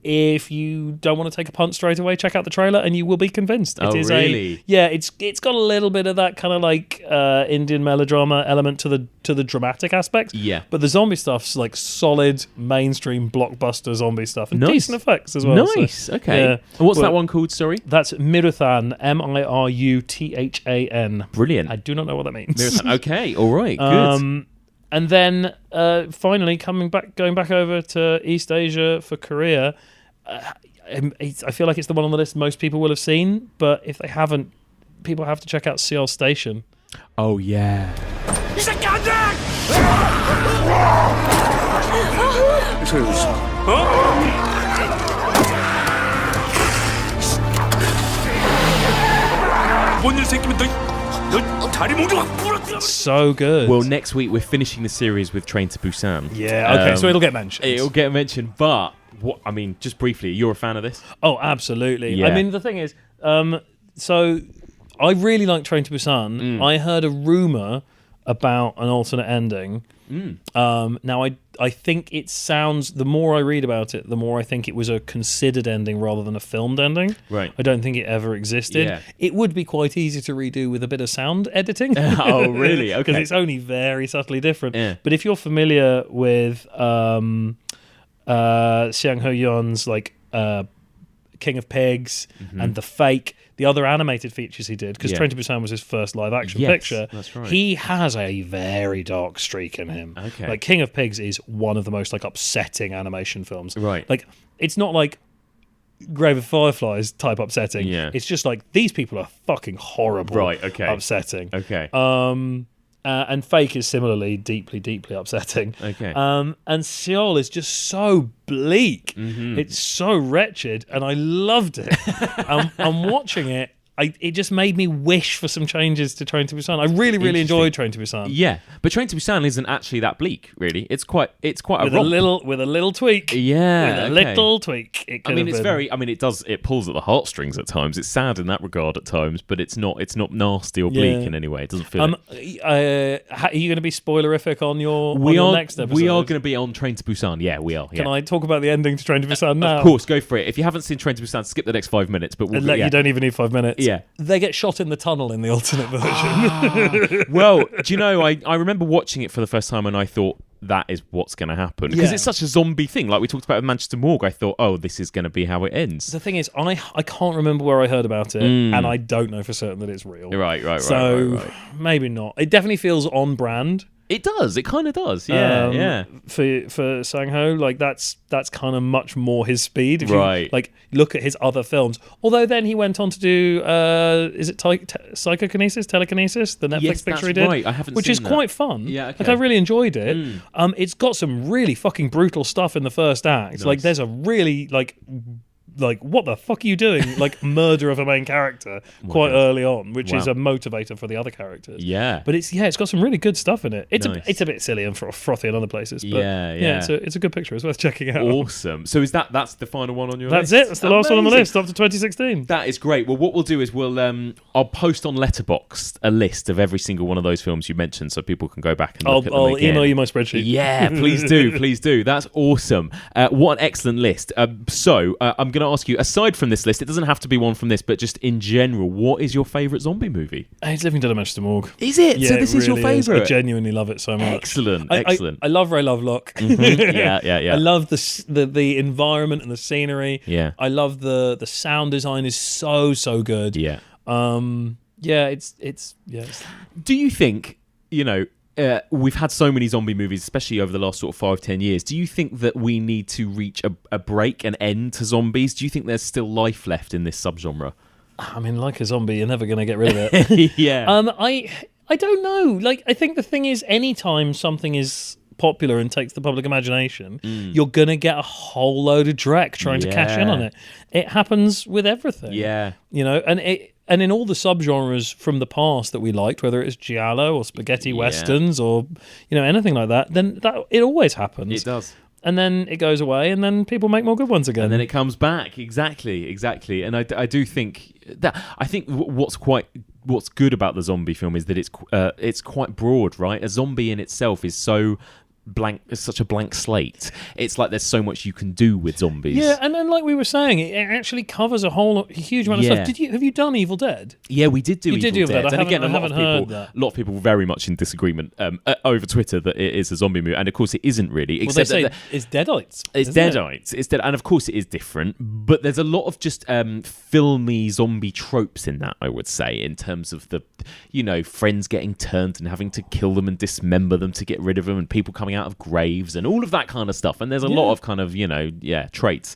If you don't want to take a punt straight away, check out the trailer and you will be convinced. It is really? It's got a little bit of that kind of like Indian melodrama element to the dramatic aspects. Yeah. But the zombie stuff's like solid mainstream blockbuster zombie stuff and decent effects as well. Nice. So, okay. Yeah. And what's that one called? Sorry. That's Miruthan, Miruthan. Brilliant. I do not know what that means. Miruthan. Okay. All right. Good. And then finally going back over to East Asia for Korea. I feel like it's the one on the list most people will have seen, but if they haven't, people have to check out Seoul Station. Oh yeah. So good. Well, next week we're finishing the series with Train to Busan. Yeah, okay, so it'll get mentioned. It'll get mentioned, but what I mean, just briefly, you're a fan of this? Oh, absolutely. Yeah. I mean, the thing is, so I really like Train to Busan. I heard a rumor about an alternate ending. Now, I think it sounds, the more I read about it, the more I think it was a considered ending rather than a filmed ending. Right. I don't think it ever existed. Yeah. It would be quite easy to redo with a bit of sound editing. Oh, really? Okay. Because it's only very subtly different. Yeah. But if you're familiar with Xiang Ho-yeon's like King of Pigs and The Fake, the other animated features he did, because Train to Busan was his first live-action picture, that's right. he has a very dark streak in him. Okay. Like, King of Pigs is one of the most, like, upsetting animation films. Right. Like, it's not like Grave of Fireflies type upsetting. Yeah. It's just like, these people are fucking horrible. Right, okay. Upsetting. Okay. And Fake is similarly deeply, deeply upsetting. Okay. And Seoul is just so bleak. It's so wretched, and I loved it. I'm watching it. It just made me wish for some changes to Train to Busan. I really, really enjoyed Train to Busan. Yeah, but Train to Busan isn't actually that bleak, really. It's quite with a romp. with a little tweak. Yeah, with a little tweak. It pulls at the heartstrings at times. It's sad in that regard at times, but it's not nasty or bleak in any way. It doesn't feel. Are you going to be spoilerific on your next episode? We are going to be on Train to Busan. Yeah, we are. Yeah. Can I talk about the ending to Train to Busan now? Of course, go for it. If you haven't seen Train to Busan, skip the next 5 minutes. But you don't even need 5 minutes. Yeah. They get shot in the tunnel in the alternate version. Well, do you know, I remember watching it for the first time and I thought, that is what's going to happen. Because it's such a zombie thing. Like we talked about with Manchester Morgue, I thought, oh, this is going to be how it ends. The thing is, I can't remember where I heard about it, and I don't know for certain that it's real. Right. So maybe not. It definitely feels on brand. It does. It kind of does. Yeah, For Sang-ho, like that's kind of much more his speed. If right. you, like, look at his other films. Although then he went on to do is it telekinesis, the Netflix picture he did, right. I haven't which seen is that. quite fun. Yeah, okay. Like I really enjoyed it. It's got some really fucking brutal stuff in the first act. Nice. Like there's a really like what the fuck are you doing? Like murder of a main character quite early on, which is a motivator for the other characters. Yeah, but it's got some really good stuff in it. It's nice. a bit silly and frothy in other places. But yeah. It's a good picture. It's worth checking out. Awesome. So that's the final one on your list? list? That's it. That's the last one on the list up to 2016. That is great. Well, what we'll do is I'll post on Letterboxd a list of every single one of those films you mentioned, so people can go back and look at them again. I'll email you my spreadsheet. Yeah, please do. That's awesome. What an excellent list. So I'm going to ask you, aside from this list, it doesn't have to be one from this, but just in general, what is your favourite zombie movie? It's Living Dead at Manchester Morgue. Is it? Yeah, so this is your favourite? I genuinely love it so much. Excellent. I love Ray Lovelock. Yeah. I love the environment and the scenery. Yeah. I love the sound design is so good. Yeah. It's Do you think, we've had so many zombie movies, especially over the last sort of 5-10 years. Do you think that we need to reach a break, an end to zombies? Do you think there's still life left in this subgenre? I mean, like a zombie, you're never going to get rid of it. Yeah. I don't know. Like, I think the thing is, anytime something is popular and takes the public imagination, you're going to get a whole load of dreck trying to cash in on it. It happens with everything. Yeah. And in all the subgenres from the past that we liked, whether it's giallo or spaghetti westerns or anything like that, then it always happens. It does. And then it goes away, and then people make more good ones again. And then it comes back. Exactly. And I do think that what's good about the zombie film is that it's quite broad, right? A zombie in itself is so blank. It's such a blank slate. It's like there's so much you can do with zombies. Yeah, and then like we were saying, it actually covers a huge amount of stuff. Have you done Evil Dead? Yeah, we did do Evil Dead. And again, I haven't heard that. A lot of people very much in disagreement over Twitter that it is a zombie movie, and of course it isn't really. Well, they say it's Deadites. It's Deadites. It's Dead, and of course it is different. But there's a lot of just filmy zombie tropes in that. I would say, in terms of the friends getting turned and having to kill them and dismember them to get rid of them, and people coming out of graves and all of that kind of stuff. And there's a lot of kind of traits.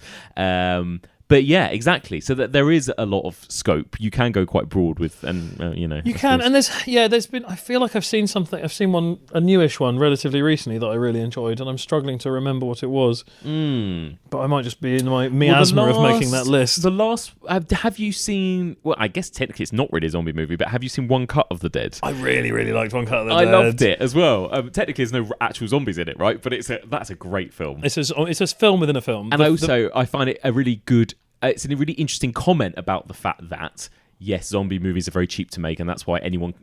But yeah, exactly. So that there is a lot of scope. You can go quite broad with, and you can. And there's been. I feel like I've seen something. I've seen a newish one relatively recently that I really enjoyed, and I'm struggling to remember what it was. But I might just be in my miasma of making that list. The last, have you seen? Well, I guess technically it's not really a zombie movie, but have you seen One Cut of the Dead? I really, really liked One Cut of the Dead. I loved it as well. Technically, there's no actual zombies in it, right? But that's a great film. It's a film within a film, and I find it a really good. It's a really interesting comment about the fact that yes, zombie movies are very cheap to make, and that's why anyone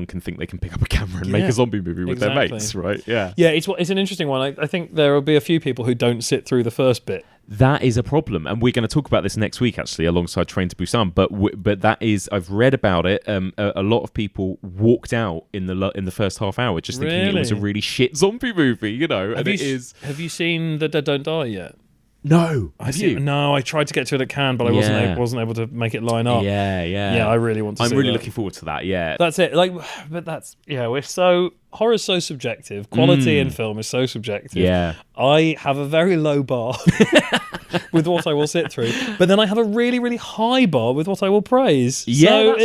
can think they can pick up a camera and make a zombie movie with their mates, right? Yeah, it's an interesting one. I think there will be a few people who don't sit through the first bit. That is a problem, and we're going to talk about this next week, actually, alongside Train to Busan. But that is, I've read about it. A lot of people walked out in the first half hour just thinking it was a really shit zombie movie, Have you seen The Dead Don't Die yet? No, have you? No, I tried to get to it at Cannes, but I wasn't able to make it line up. Yeah. I really want to. I'm really looking forward to that. Yeah, that's it. Horror's so subjective. Quality in film is so subjective. Yeah, I have a very low bar with what I will sit through, but then I have a really, really high bar with what I will praise. Yeah,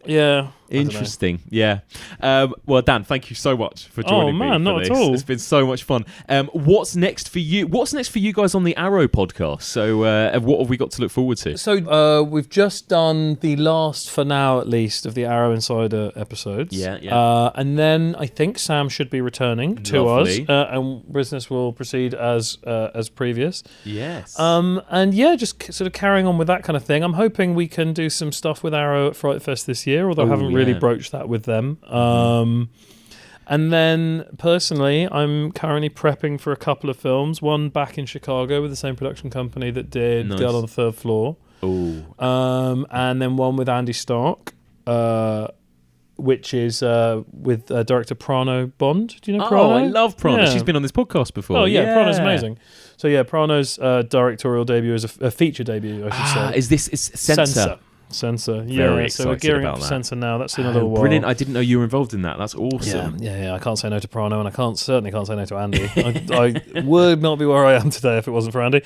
yeah. Interesting. Yeah. Well, Dan, thank you so much for joining me. Not at all. It's been so much fun. What's next for you? What's next for you guys on the Arrow podcast? So, what have we got to look forward to? So, we've just done the last, for now at least, of the Arrow Insider episodes. Yeah. And then I think Sam should be returning to us, and business will proceed as previous. Yes. And yeah, just sort of carrying on with that kind of thing. I'm hoping we can do some stuff with Arrow at Fright Fest this year, although I haven't really broached that with them. And then personally, I'm currently prepping for a couple of films. One back in Chicago with the same production company that did Girl on the Third Floor. And then one with Andy Stark. Which is with director Prano Bond. Do you know Prano? Oh, I love Prano. Yeah. She's been on this podcast before. Oh, yeah. Prano's amazing. So, yeah, Prano's directorial debut is a feature debut, I should say. Is this Censor? Yeah, so we're gearing up for Censor now. That's in a little while. Brilliant. I didn't know you were involved in that. That's awesome. Yeah. I can't say no to Prano, and I certainly can't say no to Andy. I would not be where I am today if it wasn't for Andy.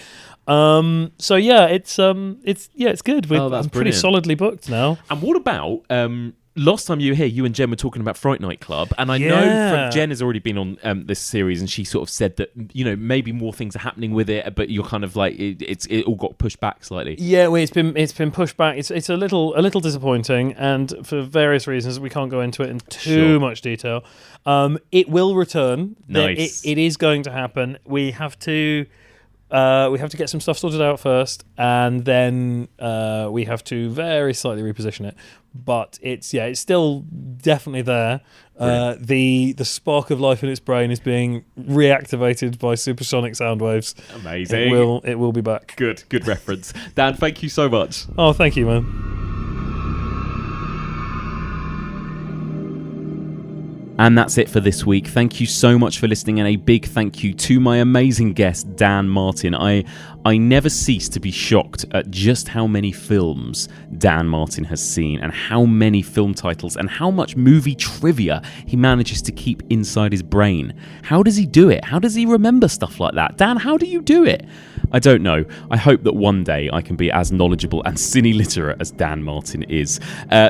So yeah, it's good. I'm pretty solidly booked now. And what about last time you were here, you and Jen were talking about Fright Night Club, and I know Jen has already been on this series, and she sort of said that maybe more things are happening with it, but you're kind of like it all got pushed back slightly. Yeah, well, it's been pushed back. It's a little disappointing, and for various reasons we can't go into it in too much detail. It will return. Nice. It is going to happen. We have to get some stuff sorted out first, and then we have to very slightly reposition it. But it's still definitely there. The spark of life in its brain is being reactivated by supersonic sound waves. Amazing. It will be back. Good reference. Dan, thank you so much. Oh, thank you, man. And that's it for this week. Thank you so much for listening, and a big thank you to my amazing guest, Dan Martin. I never cease to be shocked at just how many films Dan Martin has seen, and how many film titles, and how much movie trivia he manages to keep inside his brain. How does he do it? How does he remember stuff like that? Dan, how do you do it? I don't know. I hope that one day I can be as knowledgeable and cine-literate as Dan Martin is.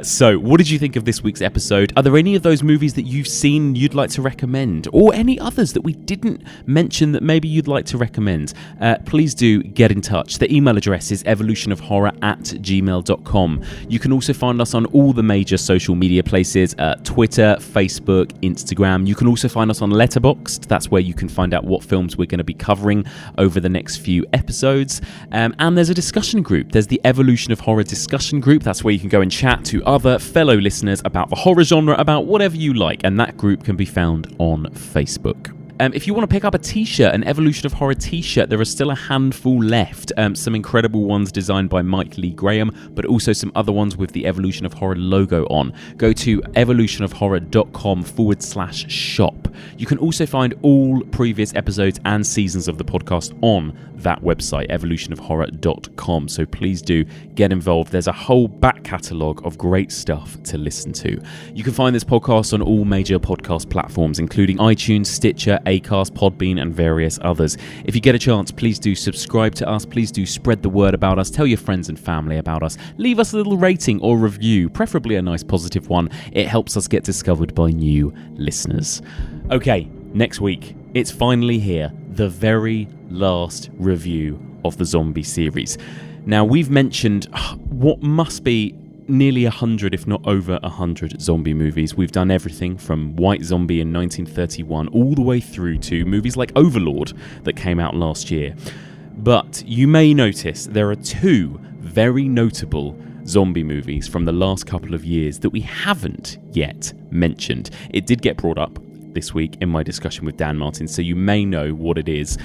So, what did you think of this week's episode? Are there any of those movies that you've seen you'd like to recommend, or any others that we didn't mention that maybe you'd like to recommend? Please do get in touch. The email address is evolutionofhorror@gmail.com. You can also find us on all the major social media places, Twitter, Facebook, Instagram. You can also find us on Letterboxd. That's where you can find out what films we're going to be covering over the next few episodes. And there's a discussion group. There's the Evolution of Horror discussion group. That's where you can go and chat to other fellow listeners about the horror genre, about whatever you like, and that group can be found on Facebook. If you want to pick up a t-shirt, an Evolution of Horror t-shirt, there are still a handful left. Some incredible ones designed by Mike Lee Graham, but also some other ones with the Evolution of Horror logo on. Go to evolutionofhorror.com/shop. You can also find all previous episodes and seasons of the podcast on that website, evolutionofhorror.com. So please do get involved. There's a whole back catalogue of great stuff to listen to. You can find this podcast on all major podcast platforms, including iTunes, Stitcher, Acast, Podbean, and various others. If you get a chance, please do subscribe to us. Please do spread the word about us. Tell your friends and family about us. Leave us a little rating or review, preferably a nice positive one. It helps us get discovered by new listeners. Okay, next week, it's finally here. The very last review of the zombie series. Now, we've mentioned what must be nearly 100, if not over 100 zombie movies. We've done everything from White Zombie in 1931 all the way through to movies like Overlord that came out last year. But you may notice there are two very notable zombie movies from the last couple of years that we haven't yet mentioned. It did get brought up this week in my discussion with Dan Martin, so you may know what it is.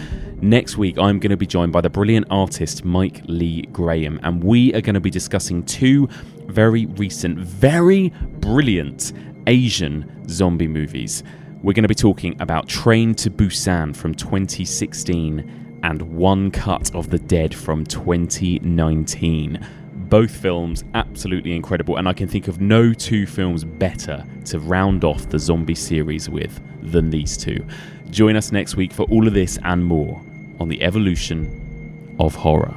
Next week, I'm going to be joined by the brilliant artist Mike Lee Graham, and we are going to be discussing two very recent, very brilliant Asian zombie movies. We're going to be talking about Train to Busan from 2016 and One Cut of the Dead from 2019. Both films absolutely incredible, and I can think of no two films better to round off the zombie series with than these two. Join us next week for all of this and more on the evolution of horror.